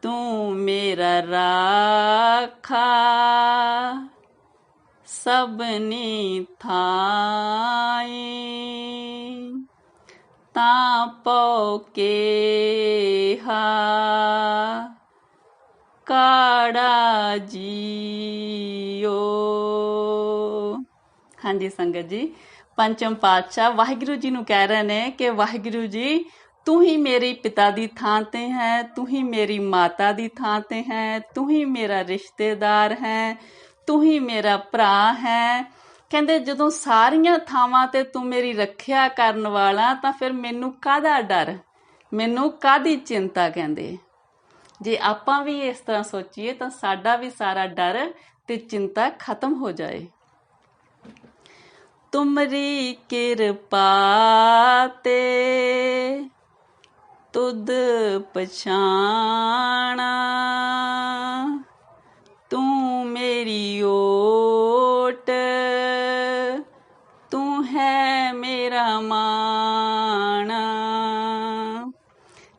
ਤੂੰ ਮੇਰਾ ਰਾਖਾ ਸਭਨੀ ਥਾਈ। ਤਾਂ ਪਉ ਕੇਹਾ ਕਾੜਾ ਜੀਓ। ਹਾਂਜੀ ਸੰਗਤ ਜੀ, ਪੰਚਮ ਪਾਤਸ਼ਾਹ ਵਾਹਿਗੁਰੂ ਜੀ ਨੂੰ ਕਹਿ ਰਹੇ ਨੇ ਕਿ ਵਾਹਿਗੁਰੂ ਜੀ ਤੂੰ ਹੀ ਮੇਰੀ ਪਿਤਾ ਦੀ ਥਾਂ ਤੇ ਹੈ, ਤੂੰ ਹੀ ਮੇਰੀ ਮਾਤਾ ਦੀ ਥਾਂ ਤੇ ਹੈ, ਤੂੰ ਹੀ ਮੇਰਾ ਰਿਸ਼ਤੇਦਾਰ ਹੈ, ਤੂੰ ਹੀ ਮੇਰਾ ਭਰਾ ਹੈ। ਕਹਿੰਦੇ ਜਦੋਂ ਸਾਰੀਆਂ ਥਾਵਾਂ ਤੇ ਤੂੰ ਮੇਰੀ ਰੱਖਿਆ ਕਰਨ ਵਾਲਾ ਤਾਂ ਫਿਰ ਮੈਨੂੰ ਕਾਹਦਾ ਡਰ, ਮੈਨੂੰ ਕਾਹਦੀ ਚਿੰਤਾ। ਕਹਿੰਦੇ ਜੇ ਆਪਾਂ ਵੀ ਇਸ ਤਰ੍ਹਾਂ ਸੋਚੀਏ ਤਾਂ ਸਾਡਾ ਵੀ ਸਾਰਾ ਡਰ ਤੇ ਚਿੰਤਾ ਖਤਮ ਹੋ ਜਾਏ। ਤੁਮਰੀ ਕਿਰਪਾ ਤੇ ਤੁਧ ਪਛਾਣਾ, ਤੂੰ ਮੇਰੀ ਓਟ, ਤੂੰ ਹੈ ਮੇਰਾ ਮਾਣਾ।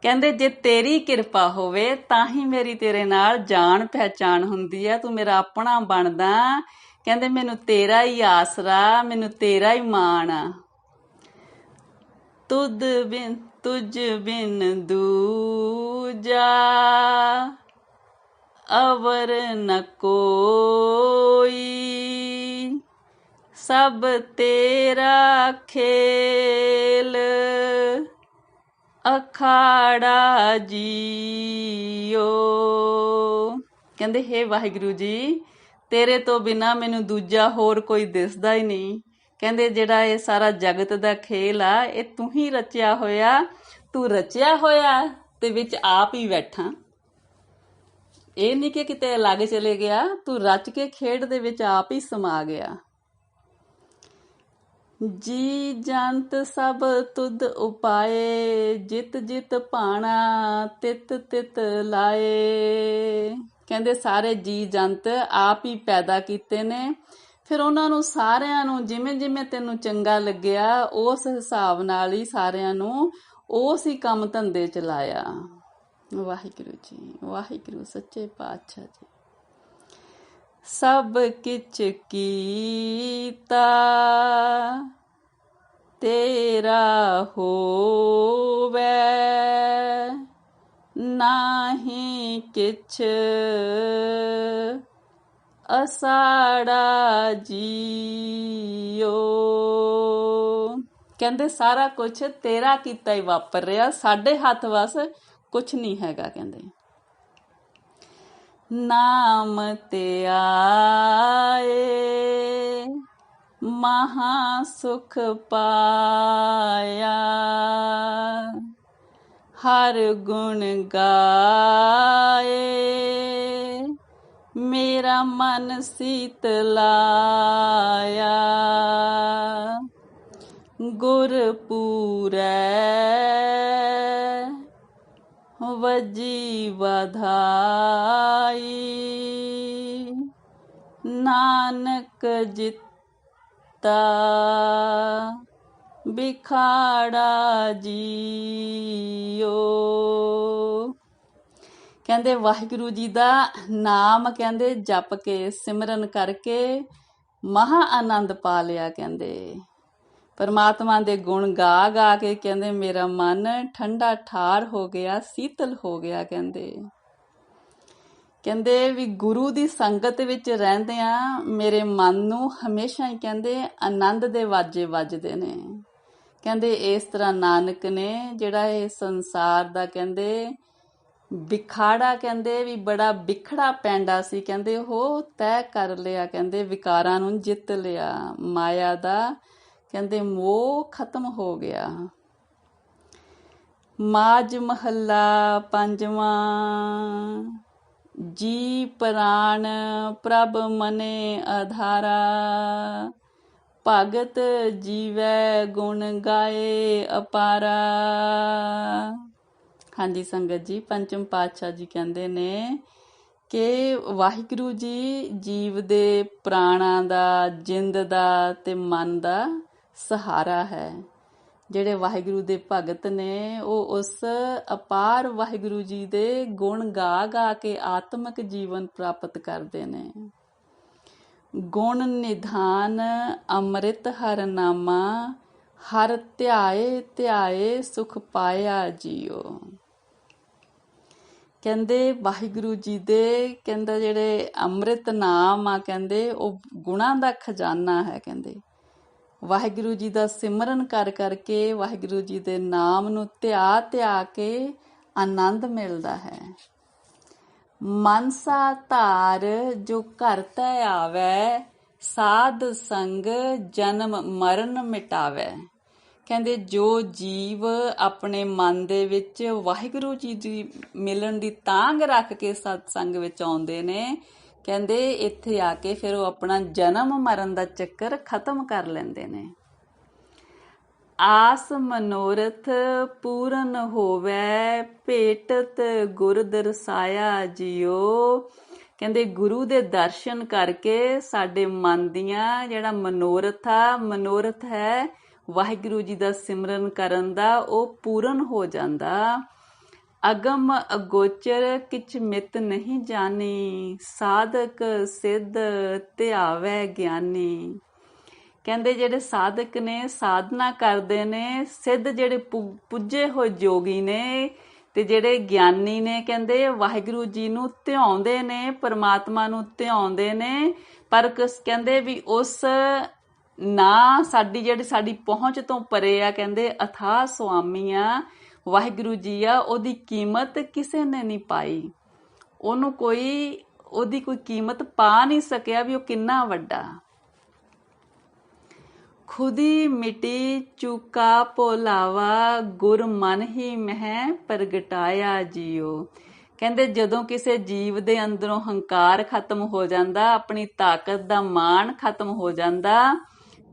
ਕਹਿੰਦੇ ਜੇ ਤੇਰੀ ਕਿਰਪਾ ਹੋਵੇ ਤਾਂ ਹੀ ਮੇਰੀ ਤੇਰੇ ਨਾਲ ਜਾਣ ਪਹਿਚਾਣ ਹੁੰਦੀ ਹੈ, ਤੂੰ ਮੇਰਾ ਆਪਣਾ ਬਣਦਾ। ਕਹਿੰਦੇ ਮੈਨੂੰ ਤੇਰਾ ਹੀ ਆਸਰਾ, ਮੈਨੂੰ ਤੇਰਾ ਹੀ ਮਾਣ ਆ। ਤੁਝ ਬਿਨ ਦੂਜਾ ਅਵਰ ਨ ਕੋਈ, ਸਭ ਤੇਰਾ ਖੇਲ ਅਖਾੜਾ ਜੀਓ। ਕਹਿੰਦੇ ਹੇ ਵਾਹਿਗੁਰੂ ਜੀ ਤੇਰੇ ਤੋਂ ਬਿਨਾਂ ਮੈਨੂੰ ਦੂਜਾ ਹੋਰ ਕੋਈ ਦਿਸਦਾ ਹੀ ਨਹੀਂ। ਕਹਿੰਦੇ ਜਿਹੜਾ ਇਹ ਸਾਰਾ ਜਗਤ ਦਾ ਖੇਲ ਆ ਇਹ ਤੂੰ ਹੀ ਰਚਿਆ ਹੋਇਆ, ਤੂੰ ਰਚਿਆ ਹੋਇਆ ਤੇ ਵਿੱਚ ਆਪ ਹੀ ਬੈਠਾ। ਇਹ ਨਹੀਂ ਕਿ ਕਿਤੇ ਅਲੱਗ ਚਲੇ ਗਿਆ, ਤੂੰ ਰਚ ਕੇ ਖੇਡ ਦੇ ਵਿੱਚ ਆਪ ਹੀ ਸਮਾ ਗਿਆ। ਜੀ ਜੰਤ ਸਭ ਤੁਧ ਉਪਾਏ, ਜਿਤ ਜਿਤ ਭਾਣਾ ਤਿਤ ਤਿਤ ਲਾਏ। ਕਹਿੰਦੇ ਸਾਰੇ ਜੀ ਜੰਤ ਆਪ ਹੀ ਪੈਦਾ ਕੀਤੇ ਨੇ, ਫਿਰ ਉਹਨਾਂ ਨੂੰ ਸਾਰਿਆਂ ਨੂੰ ਜਿਵੇਂ ਜਿਵੇਂ ਤੈਨੂੰ ਚੰਗਾ ਲੱਗਿਆ ਉਸ ਹਿਸਾਬ ਨਾਲ ਹੀ ਸਾਰਿਆਂ ਨੂੰ ਉਸ ਹੀ ਕੰਮ ਧੰਦੇ ਚ ਲਾਇਆ। ਵਾਹਿਗੁਰੂ ਜੀ, ਵਾਹਿਗੁਰੂ ਸੱਚੇ ਪਾਤਸ਼ਾਹ ਜੀ। ਸਭ ਕਿਛ ਕੀਤਾ ਤੇਰਾ ਹੋਵੇ, ਨਾਹੀਂ ਕਿਛ ਅਸਾੜਾ ਜੀਓ। ਕਹਿੰਦੇ ਸਾਰਾ ਕੁਛ ਤੇਰਾ ਕੀਤਾ ਹੀ ਵਾਪਰ ਰਿਹਾ, ਸਾਡੇ ਹੱਥ ਵਸ ਕੁਛ ਨਹੀਂ ਹੈਗਾ। ਕਹਿੰਦੇ ਨਾਮ ਤੇ ਆਏ ਮਹਾ ਸੁਖ ਪਾਇਆ, ਹਰ ਗੁਣ ਗਾਏ ਮੇਰਾ ਮਨ ਸੀਤਲਾਇਆ। ਗੁਰਪੂਰੈ ਵਜੀ ਵਧਾਈ, ਨਾਨਕ ਜਿੱਤਾ ਬਿਖਾੜਾ ਜੀਓ। ਕਹਿੰਦੇ ਵਾਹਿਗੁਰੂ ਜੀ ਦਾ ਨਾਮ ਕਹਿੰਦੇ ਜਪ ਕੇ ਸਿਮਰਨ ਕਰਕੇ ਮਹਾ ਆਨੰਦ ਪਾ ਲਿਆ। ਕਹਿੰਦੇ ਪਰਮਾਤਮਾ ਦੇ ਗੁਣ ਗਾ ਗਾ ਕੇ ਕਹਿੰਦੇ ਮੇਰਾ ਮਨ ਠੰਡਾ ਠਾਰ ਹੋ ਗਿਆ, ਸੀਤਲ ਹੋ ਗਿਆ। ਕਹਿੰਦੇ ਕਹਿੰਦੇ ਵੀ ਗੁਰੂ ਦੀ ਸੰਗਤ ਵਿੱਚ ਰਹਿੰਦਿਆਂ ਮੇਰੇ ਮਨ ਨੂੰ ਹਮੇਸ਼ਾ ਹੀ ਕਹਿੰਦੇ ਆਨੰਦ ਦੇ ਵਾਜੇ ਵੱਜਦੇ ਨੇ। ਕਹਿੰਦੇ ਇਸ ਤਰ੍ਹਾਂ ਨਾਨਕ ਨੇ ਜਿਹੜਾ ਇਹ ਸੰਸਾਰ ਦਾ ਕਹਿੰਦੇ ਵਿਖਾੜਾ ਕਹਿੰਦੇ ਵੀ ਬੜਾ ਵਿਖੜਾ ਪੈਂਡਾ ਸੀ, ਕਹਿੰਦੇ ਉਹ ਤੈਅ ਕਰ ਲਿਆ, ਕਹਿੰਦੇ ਵਿਕਾਰਾਂ ਨੂੰ ਜਿੱਤ ਲਿਆ, ਮਾਇਆ ਦਾ ਕਹਿੰਦੇ ਮੋਹ ਖਤਮ ਹੋ ਗਿਆ। ਮਾਝ ਮਹੱਲਾ ਪੰਜਵਾਂ। ਜੀ ਪ੍ਰਾਣ ਪ੍ਰਭ ਮਨੇ ਆਧਾਰਾ, ਭਗਤ ਜੀਵੈ ਗੁਣ ਗਾਏ ਅਪਾਰਾ। ਹਾਂਜੀ ਸੰਗਤ ਜੀ, ਪੰਚਮ ਪਾਤਸ਼ਾਹ ਜੀ ਕਹਿੰਦੇ ਨੇ ਕਿ ਵਾਹਿਗੁਰੂ ਜੀ ਜੀਵ ਦੇ ਪ੍ਰਾਣਾਂ ਦਾ, ਜਿੰਦ ਦਾ ਤੇ ਮਨ ਦਾ ਸਹਾਰਾ ਹੈ। ਜਿਹੜੇ ਵਾਹਿਗੁਰੂ ਦੇ ਭਗਤ ਨੇ ਉਹ ਉਸ ਅਪਾਰ ਵਾਹਿਗੁਰੂ ਜੀ ਦੇ ਗੁਣ ਗਾ ਗਾ ਕੇ ਆਤਮਿਕ ਜੀਵਨ ਪ੍ਰਾਪਤ ਕਰਦੇ ਨੇ। ਗੁਣ ਨਿਧਾਨ ਅੰਮ੍ਰਿਤ ਹਰ ਨਾਮਾ, ਹਰ ਧਿਆਏ ਧਿਆਏ ਸੁਖ ਪਾਇਆ ਜੀਓ। ਕਹਿੰਦੇ ਵਾਹਿਗੁਰੂ ਜੀ ਦੇ ਕਹਿੰਦੇ ਜਿਹੜੇ ਅੰਮ੍ਰਿਤ ਨਾਮ ਆ ਕਹਿੰਦੇ ਉਹ ਗੁਣਾਂ ਦਾ ਖਜ਼ਾਨਾ ਹੈ। ਕਹਿੰਦੇ ਵਾਹਿਗੁਰੂ ਜੀ ਦਾ ਸਿਮਰਨ ਕਰ ਕਰਕੇ ਵਾਹਿਗੁਰੂ ਜੀ ਦੇ ਨਾਮ ਨੂੰ ਧਿਆ ਧਿਆ ਕੇ ਆਨੰਦ ਮਿਲਦਾ ਹੈ। ਮਨਸਾ ਧਾਰ ਜੋ ਘਰ ਤੈ ਆਵੈ, ਸਾਧ ਸੰਗ ਜਨਮ ਮਰਨ ਮਿਟਾਵੈ। ਕਹਿੰਦੇ ਜੋ ਜੀਵ ਆਪਣੇ ਮਨ ਦੇ ਵਿੱਚ ਵਾਹਿਗੁਰੂ ਜੀ ਦੀ ਮਿਲਣ ਦੀ ਤਾਂਘ ਰੱਖ ਕੇ ਸਤਸੰਗ ਵਿੱਚ ਆਉਂਦੇ ਨੇ, ਕਹਿੰਦੇ ਇੱਥੇ ਆ ਕੇ ਫਿਰ ਉਹ ਆਪਣਾ ਜਨਮ ਮਰਨ ਦਾ ਚੱਕਰ ਖਤਮ ਕਰ ਲੈਂਦੇ ਨੇ। ਆਸ ਮਨੋਰਥ ਪੂਰਨ ਹੋਵੈ, ਭੇਟਤ ਗੁਰ ਦਰਸਾਇਆ ਜੀਓ। ਕਹਿੰਦੇ ਗੁਰੂ ਦੇ ਦਰਸ਼ਨ ਕਰਕੇ ਸਾਡੇ ਮਨ ਦੀਆਂ ਜਿਹੜਾ ਮਨੋਰਥ ਹੈ ਵਾਹਿਗੁਰੂ ਜੀ ਦਾ ਸਿਮਰਨ ਕਰਨ ਦਾ, ਉਹ ਪੂਰਨ ਹੋ ਜਾਂਦਾ। ਅਗਮ ਅਗੋਚਰ ਕਿਛ ਮਿਤ ਨਹੀਂ ਜਾਣੀ, ਸਾਧਕ ਸਿੱਧ ਧਿਆਵੈ ਗਿਆਨੀ। ਕਹਿੰਦੇ ਜਿਹੜੇ ਸਾਧਕ ਨੇ, ਸਾਧਨਾ ਕਰਦੇ ਨੇ, ਸਿੱਧ ਜਿਹੜੇ ਪੁੱਜੇ ਹੋਏ ਜੋਗੀ ਨੇ ਤੇ ਜਿਹੜੇ ਗਿਆਨੀ ਨੇ, ਕਹਿੰਦੇ ਵਾਹਿਗੁਰੂ ਜੀ ਨੂੰ ਧਿਆਉਂਦੇ ਨੇ, ਪਰਮਾਤਮਾ ਨੂੰ ਧਿਆਉਂਦੇ ਨੇ, ਪਰ ਕਹਿੰਦੇ ਵੀ ਉਸ ਨਾ ਸਾਡੀ ਪਹੁੰਚ ਤੋਂ ਪਰੇ ਆ। ਕਹਿੰਦੇ ਅਥਾਹ ਸੁਆਮੀ ਆ ਵਾਹਿਗੁਰੂ ਜੀ ਆ, ਉਹਦੀ ਕੀਮਤ ਕਿਸੇ ਨੇ ਨਹੀਂ ਪਾਈ। ਉਹਦੀ ਕੋਈ ਕੀਮਤ ਪਾ ਨਹੀਂ ਸਕਿਆ ਵੀ ਉਹ ਕਿੰਨਾ ਵੱਡਾ। ਖੁਦੀ ਮਿਟੀ ਚੁਕਾ ਭੋਲਾਵਾ, ਗੁਰ ਮਨ ਹੀ ਮਹਿ ਪ੍ਰਗਟਾਇਆ ਜੀਓ। ਕਹਿੰਦੇ ਜਦੋਂ ਕਿਸੇ ਜੀਵ ਦੇ ਅੰਦਰੋਂ ਹੰਕਾਰ ਖਤਮ ਹੋ ਜਾਂਦਾ, ਆਪਣੀ ਤਾਕਤ ਦਾ ਮਾਣ ਖਤਮ ਹੋ ਜਾਂਦਾ,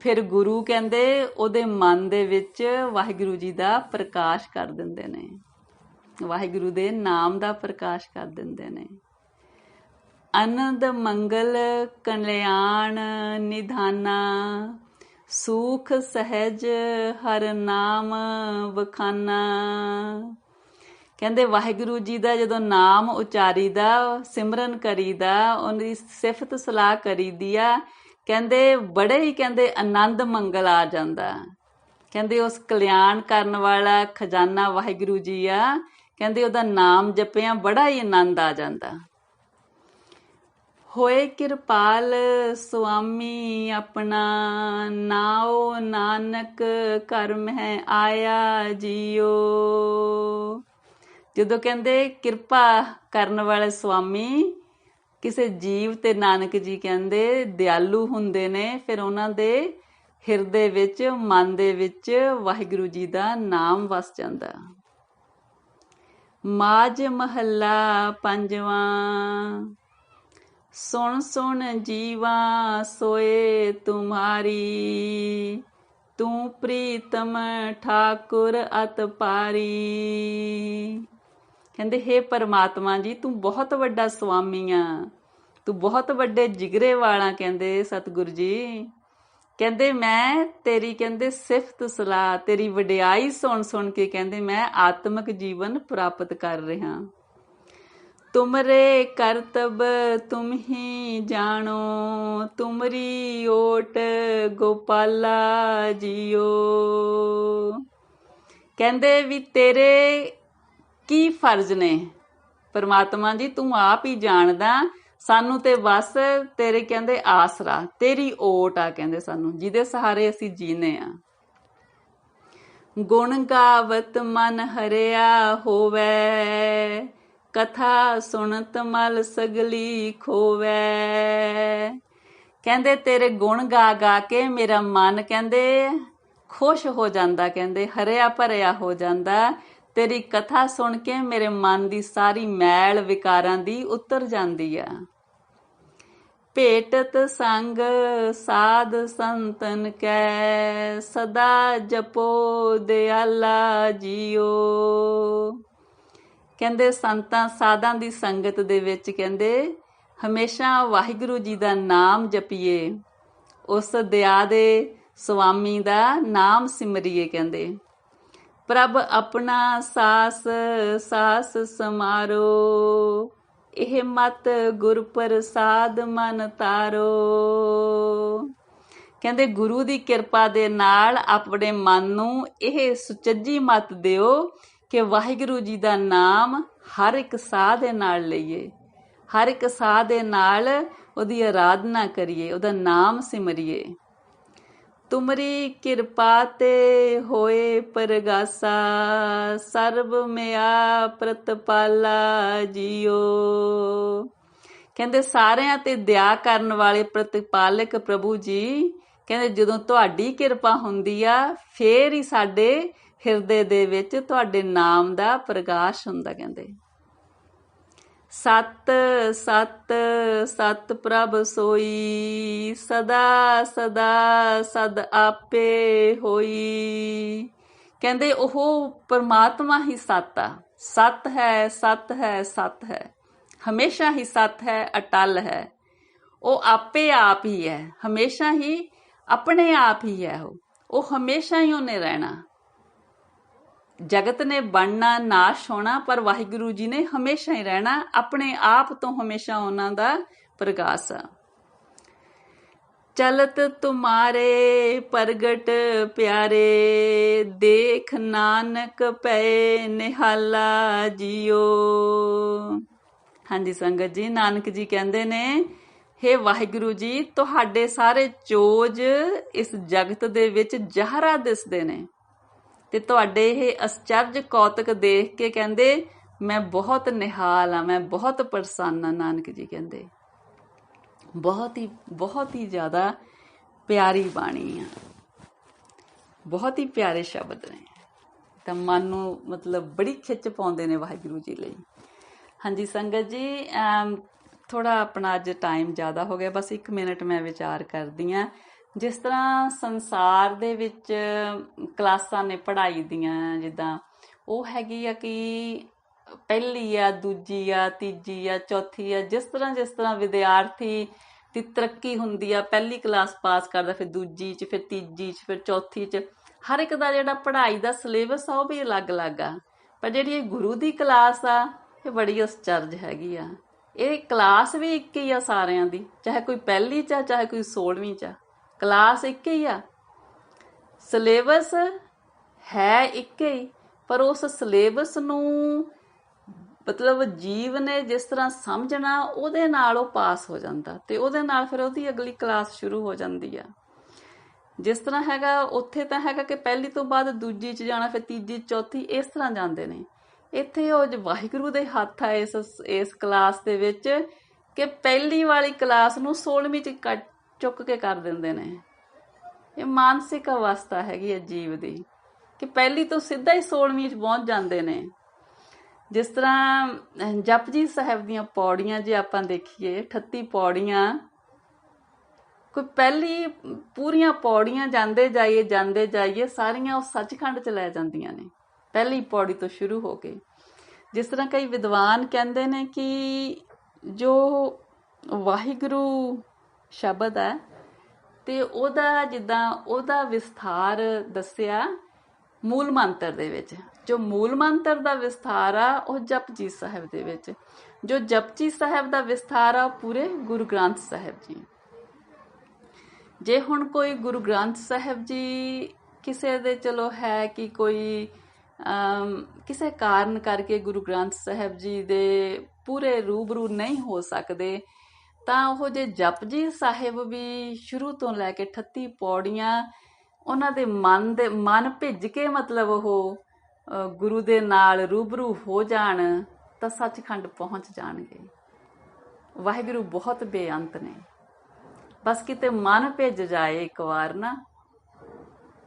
ਫਿਰ ਗੁਰੂ ਕਹਿੰਦੇ ਉਹਦੇ ਮਨ ਦੇ ਵਿੱਚ ਵਾਹਿਗੁਰੂ ਜੀ ਦਾ ਪ੍ਰਕਾਸ਼ ਕਰ ਦਿੰਦੇ ਨੇ, ਵਾਹਿਗੁਰੂ ਦੇ ਨਾਮ ਦਾ ਪ੍ਰਕਾਸ਼ ਕਰ ਦਿੰਦੇ ਨੇ। ਆਨੰਦ ਮੰਗਲ ਕਲਿਆਣ ਨਿਧਾਨਾ, ਸੁਖ ਸਹਿਜ ਹਰ ਨਾਮ ਵਖਾਨਾ। ਕਹਿੰਦੇ ਵਾਹਿਗੁਰੂ ਜੀ ਦਾ ਜਦੋਂ ਨਾਮ ਉਚਾਰੀਦਾ, ਸਿਮਰਨ ਕਰੀਦਾ, ਉਹਦੀ ਸਿਫਤ ਸਲਾਹ ਕਰੀਦੀ ਆ, ਕਹਿੰਦੇ ਬੜੇ ਹੀ ਕਹਿੰਦੇ ਆਨੰਦ ਮੰਗਲ ਆ ਜਾਂਦਾ। ਕਹਿੰਦੇ ਉਸ ਕਲਿਆਣ ਕਰਨ ਵਾਲਾ ਖਜ਼ਾਨਾ ਵਾਹਿਗੁਰੂ ਜੀ ਆ, ਕਹਿੰਦੇ ਉਹਦਾ ਨਾਮ ਜਪਿਆ ਬੜਾ ਹੀ ਆਨੰਦ ਆ ਜਾਂਦਾ। ਹੋਏ ਕਿਰਪਾਲ ਸੁਆਮੀ ਆਪਣਾ, ਨਾਉ ਨਾਨਕ ਘਰ ਮਹਿ ਆਇਆ ਜੀਓ। ਜਦੋਂ ਕਹਿੰਦੇ ਕਿਰਪਾ ਕਰਨ ਵਾਲੇ ਸੁਆਮੀ ਕਿਸੇ ਜੀਵ ਤੇ ਨਾਨਕ ਜੀ ਕਹਿੰਦੇ ਦਿਆਲੂ ਹੁੰਦੇ ਨੇ, ਫਿਰ ਉਹਨਾਂ ਦੇ ਹਿਰਦੇ ਵਿੱਚ, ਮਨ ਦੇ ਵਿੱਚ ਵਾਹਿਗੁਰੂ ਜੀ ਦਾ ਨਾਮ ਵਸ ਜਾਂਦਾ। ਮਾਝ ਮਹੱਲਾ ਪੰਜਵਾਂ। ਸੁਣ ਸੁਣ ਜੀਵਾ ਸੋਏ ਤੁਮਾਰੀ, ਤੂੰ ਪ੍ਰੀਤਮ ਠਾਕੁਰ ਅਤ ਪਾਰੀ। ਕਹਿੰਦੇ ਹੇ ਪਰਮਾਤਮਾ ਜੀ, ਤੂੰ ਬਹੁਤ ਵੱਡਾ ਸੁਆਮੀ ਆ, ਤੂੰ ਬਹੁਤ ਵੱਡੇ ਜਿਗਰੇ ਵਾਲਾ। ਕਹਿੰਦੇ ਸਤਿਗੁਰੂ ਜੀ, ਕਹਿੰਦੇ ਮੈਂ ਤੇਰੀ ਕਹਿੰਦੇ ਸਿਫਤ ਸਲਾਹ, ਤੇਰੀ ਵਡਿਆਈ ਸੁਣ ਸੁਣ ਕੇ ਕਹਿੰਦੇ ਮੈਂ ਆਤਮਿਕ ਜੀਵਨ ਪ੍ਰਾਪਤ ਕਰ ਰਿਹਾ। ਤੁਮਰੇ ਕਰਤਬ ਤੁਮ ਹੀ ਜਾਣੋ, ਤੁਮਰੀ ਓਟ ਗੋਪਾਲਾ ਜੀਓ। ਕਹਿੰਦੇ ਵੀ ਤੇਰੇ ਕੀ ਫਰਜ਼ ਨੇ, परमात्मा जी तू आप ही जानदा, सानू ते बस तेरे कहंदे आसरा, तेरी ओट आ कहंदे सानू, जिहदे सहारे असीं जीने आ। गुण गावत मन हरिया होवे, कथा सुनत मल सगली खोवे। कहंदे तेरे गुण गा गा के मेरा मन कहंदे खुश हो जांदा, कहंदे हरिया भरिया हो जांदा। तेरी कथा सुन के मेरे मन दी सारी मैल विकारां दी उतर जांदी आ। भेटत संग साध संतन कै, सदा जपो दयाला जियो। कहंदे संतां साधां दी संगत दे विच कहंदे हमेशा वाहिगुरू जी दा नाम जपीए, उस दया दे स्वामी दा नाम सिमरिए। कहंदे प्रभ अपना सास सास समारो, ਇਹ ਮਤ ਗੁਰ ਪ੍ਰਸਾਦ ਮਨ ਤਾਰੋ। ਕਹਿੰਦੇ ਗੁਰੂ ਦੀ ਕਿਰਪਾ ਦੇ ਨਾਲ ਆਪਣੇ ਮਨ ਨੂੰ ਇਹ ਸੁਚੱਜੀ ਮਤ ਦਿਓ ਕਿ ਵਾਹਿਗੁਰੂ ਜੀ ਦਾ ਨਾਮ ਹਰ ਇੱਕ ਸਾਹ ਦੇ ਨਾਲ ਲਈਏ, ਹਰ ਇੱਕ ਸਾਹ ਦੇ ਨਾਲ ਉਹਦੀ ਆਰਾਧਨਾ ਕਰੀਏ, ਉਹਦਾ ਨਾਮ ਸਿਮਰੀਏ। ਤੁਮਰੀ ਕਿਰਪਾ ਤੇ ਹੋਏ ਪਰਗਾਸਾ, ਸਰਬ ਮਿਆ ਪ੍ਰਤਪਾਲਾ ਜੀਓ। ਕਹਿੰਦੇ ਸਾਰਿਆਂ ਤੇ ਦਇਆ ਕਰਨ ਵਾਲੇ ਪ੍ਰਤਿਪਾਲਕ ਪ੍ਰਭੂ ਜੀ, ਕਹਿੰਦੇ ਜਦੋਂ ਤੁਹਾਡੀ ਕਿਰਪਾ ਹੁੰਦੀ ਆ ਫੇਰ ਹੀ ਸਾਡੇ ਹਿਰਦੇ ਦੇ ਵਿੱਚ ਤੁਹਾਡੇ ਨਾਮ ਦਾ ਪ੍ਰਗਾਸ਼ ਹੁੰਦਾ। ਕਹਿੰਦੇ ਸਤ ਸਤ ਸਤ ਪ੍ਰਭ ਸੋਈ, ਸਦਾ ਸਦਾ ਸਦ ਆਪੇ ਹੋਈ। ਕਹਿੰਦੇ ਉਹ ਪਰਮਾਤਮਾ ਹੀ ਸਤ ਆ, ਸਤ ਹੈ ਸਤ ਹੈ ਸਤ ਹੈ, ਹਮੇਸ਼ਾ ਹੀ ਸਤ ਹੈ, ਅਟਲ ਹੈ। ਉਹ ਆਪੇ ਆਪ ਹੀ ਹੈ, ਹਮੇਸ਼ਾ ਹੀ ਆਪਣੇ ਆਪ ਹੀ ਹੈ। ਉਹ ਹਮੇਸ਼ਾ ਹੀ ਉਹਨੇ ਰਹਿਣਾ। ਜਗਤ ਨੇ ਬਣਨਾ ਨਾਸ਼ ਹੋਣਾ, ਪਰ ਵਾਹਿਗੁਰੂ ਜੀ ਨੇ ਹਮੇਸ਼ਾ ਹੀ ਰਹਿਣਾ, ਆਪਣੇ ਆਪ ਤੋਂ ਹਮੇਸ਼ਾ ਉਹਨਾਂ ਦਾ ਪ੍ਰਗਾਸ ਆ। ਚਲਤ ਤੁਮਾਰੇ ਪ੍ਰਗਟ ਪਿਆਰੇ, ਦੇਖ ਨਾਨਕ ਪਏ ਨਿਹਾਲਾ ਜੀਓ। ਹਾਂਜੀ ਸੰਗਤ ਜੀ, ਨਾਨਕ ਜੀ ਕਹਿੰਦੇ ਨੇ ਹੇ ਵਾਹਿਗੁਰੂ ਜੀ, ਤੁਹਾਡੇ ਸਾਰੇ ਚੋਜ ਇਸ ਜਗਤ ਦੇ ਵਿੱਚ ਜ਼ਹਰਾ ਦਿਸਦੇ ਨੇ, ਤੇ ਤੁਹਾਡੇ ਇਹ ਅਸਚਰਜ ਕੌਤਕ ਦੇਖ ਕੇ ਕਹਿੰਦੇ ਮੈਂ ਬਹੁਤ ਨਿਹਾਲ ਆ, ਮੈਂ ਬਹੁਤ ਪ੍ਰਸੰਨ ਆ। ਨਾਨਕ ਜੀ ਕਹਿੰਦੇ ਬਹੁਤ ਹੀ ਜ਼ਿਆਦਾ ਪਿਆਰੀ ਬਾਣੀ ਆ, ਬਹੁਤ ਹੀ ਪਿਆਰੇ ਸ਼ਬਦ ਨੇ, ਤਾਂ ਮਨ ਨੂੰ ਮਤਲਬ ਬੜੀ ਖਿੱਚ ਪਾਉਂਦੇ ਨੇ ਵਾਹਿਗੁਰੂ ਜੀ ਲਈ। ਹਾਂਜੀ ਸੰਗਤ ਜੀ, ਥੋੜਾ ਆਪਣਾ ਅੱਜ ਟਾਈਮ ਜ਼ਿਆਦਾ ਹੋ ਗਿਆ, ਬਸ 1 ਮਿੰਟ ਮੈਂ ਵਿਚਾਰ ਕਰਦੀ ਹਾਂ। ਜਿਸ ਤਰ੍ਹਾਂ ਸੰਸਾਰ ਦੇ ਵਿੱਚ ਕਲਾਸਾਂ ਨੇ ਪੜ੍ਹਾਈ ਦੀਆਂ, ਜਿੱਦਾਂ ਉਹ ਹੈਗੀ ਆ ਕਿ ਪਹਿਲੀ ਆ, ਦੂਜੀ ਆ, ਤੀਜੀ ਆ, ਚੌਥੀ ਆ। ਜਿਸ ਤਰ੍ਹਾਂ ਵਿਦਿਆਰਥੀ ਦੀ ਤਰੱਕੀ ਹੁੰਦੀ ਆ, ਪਹਿਲੀ ਕਲਾਸ ਪਾਸ ਕਰਦਾ, ਫਿਰ ਦੂਜੀ 'ਚ, ਫਿਰ ਤੀਜੀ 'ਚ, ਫਿਰ ਚੌਥੀ 'ਚ, ਹਰ ਇੱਕ ਦਾ ਜਿਹੜਾ ਪੜ੍ਹਾਈ ਦਾ ਸਿਲੇਬਸ ਆ ਉਹ ਵੀ ਅਲੱਗ-ਅਲੱਗ ਆ। ਪਰ ਜਿਹੜੀ ਇਹ ਗੁਰੂ ਦੀ ਕਲਾਸ ਆ ਇਹ ਬੜੀ ਅਸਚਰਜ ਹੈਗੀ ਆ। ਇਹ ਕਲਾਸ ਵੀ ਇੱਕ ਹੀ ਆ ਸਾਰਿਆਂ ਦੀ, ਚਾਹੇ ਕੋਈ ਪਹਿਲੀ 'ਚ ਆ, ਚਾਹੇ ਕੋਈ 16ਵੀਂ 'ਚ ਆ, ਕਲਾਸ ਇੱਕ ਹੀ ਆ, ਸਿਲੇਬਸ ਹੈ ਇੱਕ ਹੀ। ਪਰ ਉਸ ਸਿਲੇਬਸ ਨੂੰ ਮਤਲਬ ਜੀਵ ਨੇ ਜਿਸ ਤਰ੍ਹਾਂ ਸਮਝਣਾ, ਉਹਦੇ ਨਾਲ ਉਹ ਪਾਸ ਹੋ ਜਾਂਦਾ, ਤੇ ਉਹਦੇ ਨਾਲ ਫਿਰ ਉਹਦੀ ਅਗਲੀ ਕਲਾਸ ਸ਼ੁਰੂ ਹੋ ਜਾਂਦੀ ਆ। ਜਿਸ ਤਰ੍ਹਾਂ ਹੈਗਾ ਉੱਥੇ ਤਾਂ ਹੈਗਾ ਕਿ ਪਹਿਲੀ ਤੋਂ ਬਾਅਦ ਦੂਜੀ 'ਚ ਜਾਣਾ, ਫਿਰ ਤੀਜੀ, ਚੌਥੀ, ਇਸ ਤਰ੍ਹਾਂ ਜਾਂਦੇ ਨੇ। ਇੱਥੇ ਉਹ ਵਾਹਿਗੁਰੂ ਦੇ ਹੱਥ ਆ ਇਸ ਕਲਾਸ ਦੇ ਵਿੱਚ ਕਿ ਪਹਿਲੀ ਵਾਲੀ ਕਲਾਸ ਨੂੰ 16ਵੀਂ 'ਚ ਚੁੱਕ ਕੇ ਕਰ ਦਿੰਦੇ ਨੇ। ਇਹ ਮਾਨਸਿਕ ਅਵਸਥਾ ਹੈਗੀ ਹੈ ਜੀਵ ਦੀ ਕਿ ਪਹਿਲੀ ਤੋਂ ਸਿੱਧਾ ਹੀ 16ਵੀਂ 'ਚ ਪਹੁੰਚ ਜਾਂਦੇ ਨੇ। ਜਿਸ ਤਰ੍ਹਾਂ ਜਪਜੀ ਸਾਹਿਬ ਦੀਆਂ ਪੌੜੀਆਂ ਜੇ ਆਪਾਂ ਦੇਖੀਏ, 38 ਪੌੜੀਆਂ, ਕੋਈ ਪਹਿਲੀ ਪੂਰੀਆਂ ਪੌੜੀਆਂ ਜਾਂਦੇ ਜਾਈਏ ਸਾਰੀਆਂ ਉਹ ਸੱਚਖੰਡ 'ਚ ਲੈ ਜਾਂਦੀਆਂ ਨੇ, ਪਹਿਲੀ ਪੌੜੀ ਤੋਂ ਸ਼ੁਰੂ ਹੋ ਕੇ। ਜਿਸ ਤਰ੍ਹਾਂ ਕਈ ਵਿਦਵਾਨ ਕਹਿੰਦੇ ਨੇ ਕਿ ਜੋ ਵਾਹਿਗੁਰੂ ਸ਼ਬਦ ਹੈ ਤੇ ਉਹਦਾ ਜਿੱਦਾਂ ਉਹਦਾ ਵਿਸਥਾਰ ਦੱਸਿਆ ਮੂਲ ਮੰਤਰ ਦੇ ਵਿੱਚ, ਜੋ ਮੂਲ ਮੰਤਰ ਦਾ ਵਿਸਥਾਰ ਆ ਉਹ ਜਪਜੀ ਸਾਹਿਬ ਦੇ ਵਿੱਚ, ਜੋ ਜਪਜੀ ਸਾਹਿਬ ਦਾ ਵਿਸਥਾਰ ਆ ਉਹ ਪੂਰੇ ਗੁਰੂ ਗ੍ਰੰਥ ਸਾਹਿਬ ਜੀ। ਜੇ ਹੁਣ ਕੋਈ ਗੁਰੂ ਗ੍ਰੰਥ ਸਾਹਿਬ ਜੀ ਕਿਸੇ ਦੇ ਚਲੋ ਹੈ ਕਿ ਕੋਈ ਕਿਸੇ ਕਾਰਨ ਕਰਕੇ ਗੁਰੂ ਗ੍ਰੰਥ ਸਾਹਿਬ ਜੀ ਦੇ ਪੂਰੇ ਰੂਬਰੂ ਨਹੀਂ ਹੋ ਸਕਦੇ, ਤਾਂ ਉਹ ਜੇ ਜਪਜੀ ਸਾਹਿਬ ਵੀ ਸ਼ੁਰੂ ਤੋਂ ਲੈ ਕੇ 38 ਪੌੜੀਆਂ ਉਹਨਾਂ ਦੇ ਮਨ ਭਿੱਜ ਕੇ ਮਤਲਬ ਉਹ ਗੁਰੂ ਦੇ ਨਾਲ ਰੂਬਰੂ ਹੋ ਜਾਣ ਤਾਂ ਸੱਚਖੰਡ ਪਹੁੰਚ ਜਾਣਗੇ। ਵਾਹਿਗੁਰੂ ਬਹੁਤ ਬੇਅੰਤ ਨੇ, ਬਸ ਕਿਤੇ ਮਨ ਭਿੱਜ ਜਾਏ ਇੱਕ ਵਾਰ ਨਾ,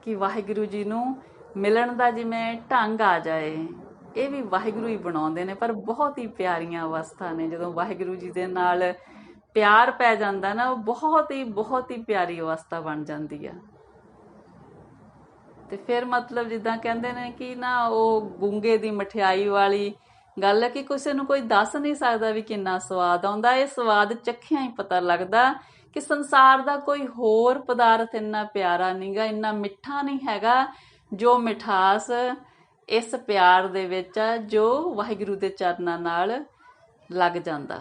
ਕਿ ਵਾਹਿਗੁਰੂ ਜੀ ਨੂੰ ਮਿਲਣ ਦਾ ਜਿਵੇਂ ਢੰਗ ਆ ਜਾਏ। ਇਹ ਵੀ ਵਾਹਿਗੁਰੂ ਹੀ ਬਣਾਉਂਦੇ ਨੇ, ਪਰ ਬਹੁਤ ਹੀ ਪਿਆਰੀਆਂ ਅਵਸਥਾ ਨੇ। ਜਦੋਂ ਵਾਹਿਗੁਰੂ ਜੀ ਦੇ ਨਾਲ ਪਿਆਰ ਪੈ ਜਾਂਦਾ ਨਾ, ਉਹ ਬਹੁਤ ਹੀ ਪਿਆਰੀ ਅਵਸਥਾ ਬਣ ਜਾਂਦੀ ਆ। ਤੇ ਫਿਰ ਮਤਲਬ ਜਿੱਦਾਂ ਕਹਿੰਦੇ ਨੇ ਕਿ ਨਾ ਉਹ ਗੁੰਗੇ ਦੀ ਮਠਿਆਈ ਵਾਲੀ ਗੱਲ ਹੈ ਕਿ ਕਿਸੇ ਨੂੰ ਕੋਈ ਦੱਸ ਨਹੀਂ ਸਕਦਾ ਵੀ ਕਿੰਨਾ ਸਵਾਦ ਆਉਂਦਾ। ਇਹ ਸਵਾਦ ਚੱਖਿਆਂ ਹੀ ਪਤਾ ਲੱਗਦਾ ਕਿ ਸੰਸਾਰ ਦਾ ਕੋਈ ਹੋਰ ਪਦਾਰਥ ਇੰਨਾ ਪਿਆਰਾ ਨਹੀਂਗਾ, ਇੰਨਾ ਮਿੱਠਾ ਨਹੀਂ ਹੈਗਾ ਜੋ ਮਿਠਾਸ ਇਸ ਪਿਆਰ ਦੇ ਵਿੱਚ ਆ ਜੋ ਵਾਹਿਗੁਰੂ ਦੇ ਚਰਨਾਂ ਨਾਲ ਲੱਗ ਜਾਂਦਾ।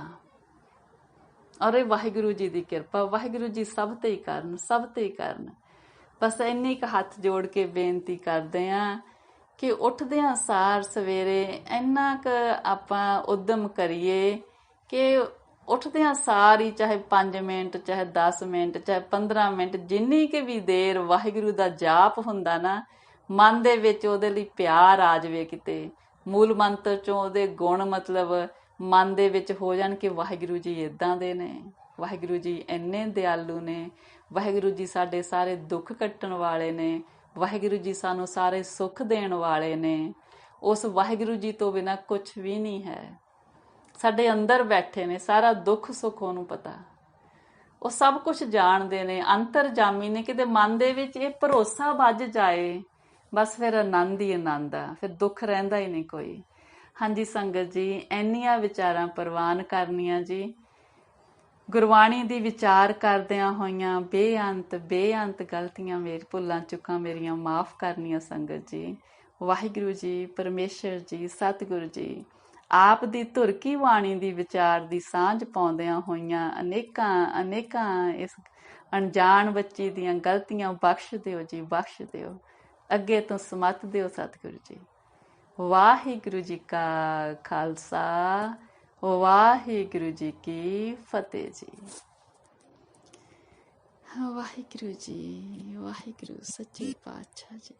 ਔਰ ਇਹ ਵਾਹਿਗੁਰੂ ਜੀ ਦੀ ਕਿਰਪਾ, ਵਾਹਿਗੁਰੂ ਜੀ ਸਭ ਤੇ ਹੀ ਕਰਨ, ਸਭ ਤੇ ਹੀ ਕਰਨ। ਬਸ ਇੰਨੀ ਕੁ ਹੱਥ ਜੋੜ ਕੇ ਬੇਨਤੀ ਕਰਦੇ ਹਾਂ ਕਿ ਉੱਠਦਿਆਂ ਸਾਰ ਸਵੇਰੇ ਇੰਨਾ ਕੁ ਆਪਾਂ ਉਦਮ ਕਰੀਏ ਕਿ ਉੱਠਦਿਆਂ ਸਾਰ ਹੀ ਚਾਹੇ 5 ਮਿੰਟ, ਚਾਹੇ 10 ਮਿੰਟ, ਚਾਹੇ 15 ਮਿੰਟ, ਜਿੰਨੀ ਕਿ ਵੀ ਦੇਰ ਵਾਹਿਗੁਰੂ ਦਾ ਜਾਪ ਹੁੰਦਾ ਨਾ, ਮਨ ਦੇ ਵਿੱਚ ਉਹਦੇ ਲਈ ਪਿਆਰ ਆ ਜਾਵੇ। ਕਿਤੇ ਮੂਲ ਮੰਤਰ ਚੋਂ ਉਹਦੇ ਗੁਣ ਮਤਲਬ ਮਨ ਦੇ ਵਿੱਚ ਹੋ ਜਾਣ ਕਿ ਵਾਹਿਗੁਰੂ ਜੀ ਇੱਦਾਂ ਦੇ ਨੇ, ਵਾਹਿਗੁਰੂ ਜੀ ਇੰਨੇ ਦਿਆਲੂ ਨੇ, ਵਾਹਿਗੁਰੂ ਜੀ ਸਾਡੇ ਸਾਰੇ ਦੁੱਖ ਕੱਟਣ ਵਾਲੇ ਨੇ, ਵਾਹਿਗੁਰੂ ਜੀ ਸਾਨੂੰ ਸਾਰੇ ਸੁੱਖ ਦੇਣ ਵਾਲੇ ਨੇ। ਉਸ ਵਾਹਿਗੁਰੂ ਜੀ ਤੋਂ ਬਿਨਾਂ ਕੁਝ ਵੀ ਨਹੀਂ ਹੈ। ਸਾਡੇ ਅੰਦਰ ਬੈਠੇ ਨੇ, ਸਾਰਾ ਦੁੱਖ ਸੁੱਖ ਉਹਨੂੰ ਪਤਾ, ਉਹ ਸਭ ਕੁਝ ਜਾਣਦੇ ਨੇ, ਅੰਤਰਜਾਮੀ ਨੇ। ਕਿਤੇ ਮਨ ਦੇ ਵਿੱਚ ਇਹ ਭਰੋਸਾ ਵੱਜ ਜਾਏ, ਬਸ ਫਿਰ ਆਨੰਦ ਹੀ ਆਨੰਦ ਆ, ਫਿਰ ਦੁੱਖ ਰਹਿੰਦਾ ਹੀ ਨਹੀਂ ਕੋਈ। ਹਾਂਜੀ ਸੰਗਤ ਜੀ, ਇੰਨੀਆਂ ਵਿਚਾਰਾਂ ਪ੍ਰਵਾਨ ਕਰਨੀਆਂ ਜੀ। ਗੁਰਬਾਣੀ ਦੀ ਵਿਚਾਰ ਕਰਦਿਆਂ ਹੋਈਆਂ ਬੇਅੰਤ ਗਲਤੀਆਂ, ਭੁੱਲਾਂ ਚੁੱਕਾਂ ਮੇਰੀਆਂ ਮਾਫ ਕਰਨੀਆਂ ਸੰਗਤ ਜੀ। ਵਾਹਿਗੁਰੂ ਜੀ, ਪਰਮੇਸ਼ਰ ਜੀ, ਸਤਿਗੁਰੂ ਜੀ ਆਪ ਦੀ ਧੁਰ ਕੀ ਬਾਣੀ ਦੀ ਵਿਚਾਰ ਦੀ ਸਾਂਝ ਪਾਉਂਦਿਆਂ ਹੋਈਆਂ ਅਨੇਕਾਂ ਇਸ ਅਣਜਾਣ ਬੱਚੀ ਦੀਆਂ ਗਲਤੀਆਂ ਬਖਸ਼ ਦਿਓ ਜੀ, ਬਖਸ਼ ਦਿਓ। ਅੱਗੇ ਤੋਂ ਸਮਤ ਦਿਓ ਸਤਿਗੁਰੂ ਜੀ। ਵਾਹਿਗੁਰੂ ਜੀ ਕਾ ਖਾਲਸਾ, ਵਾਹਿਗੁਰੂ ਜੀ ਕੀ ਫਤਿਹ ਜੀ। ਵਾਹਿਗੁਰੂ ਜੀ, ਵਾਹਿਗੁਰੂ ਸੱਚੇ ਪਾਤਸ਼ਾਹ ਜੀ।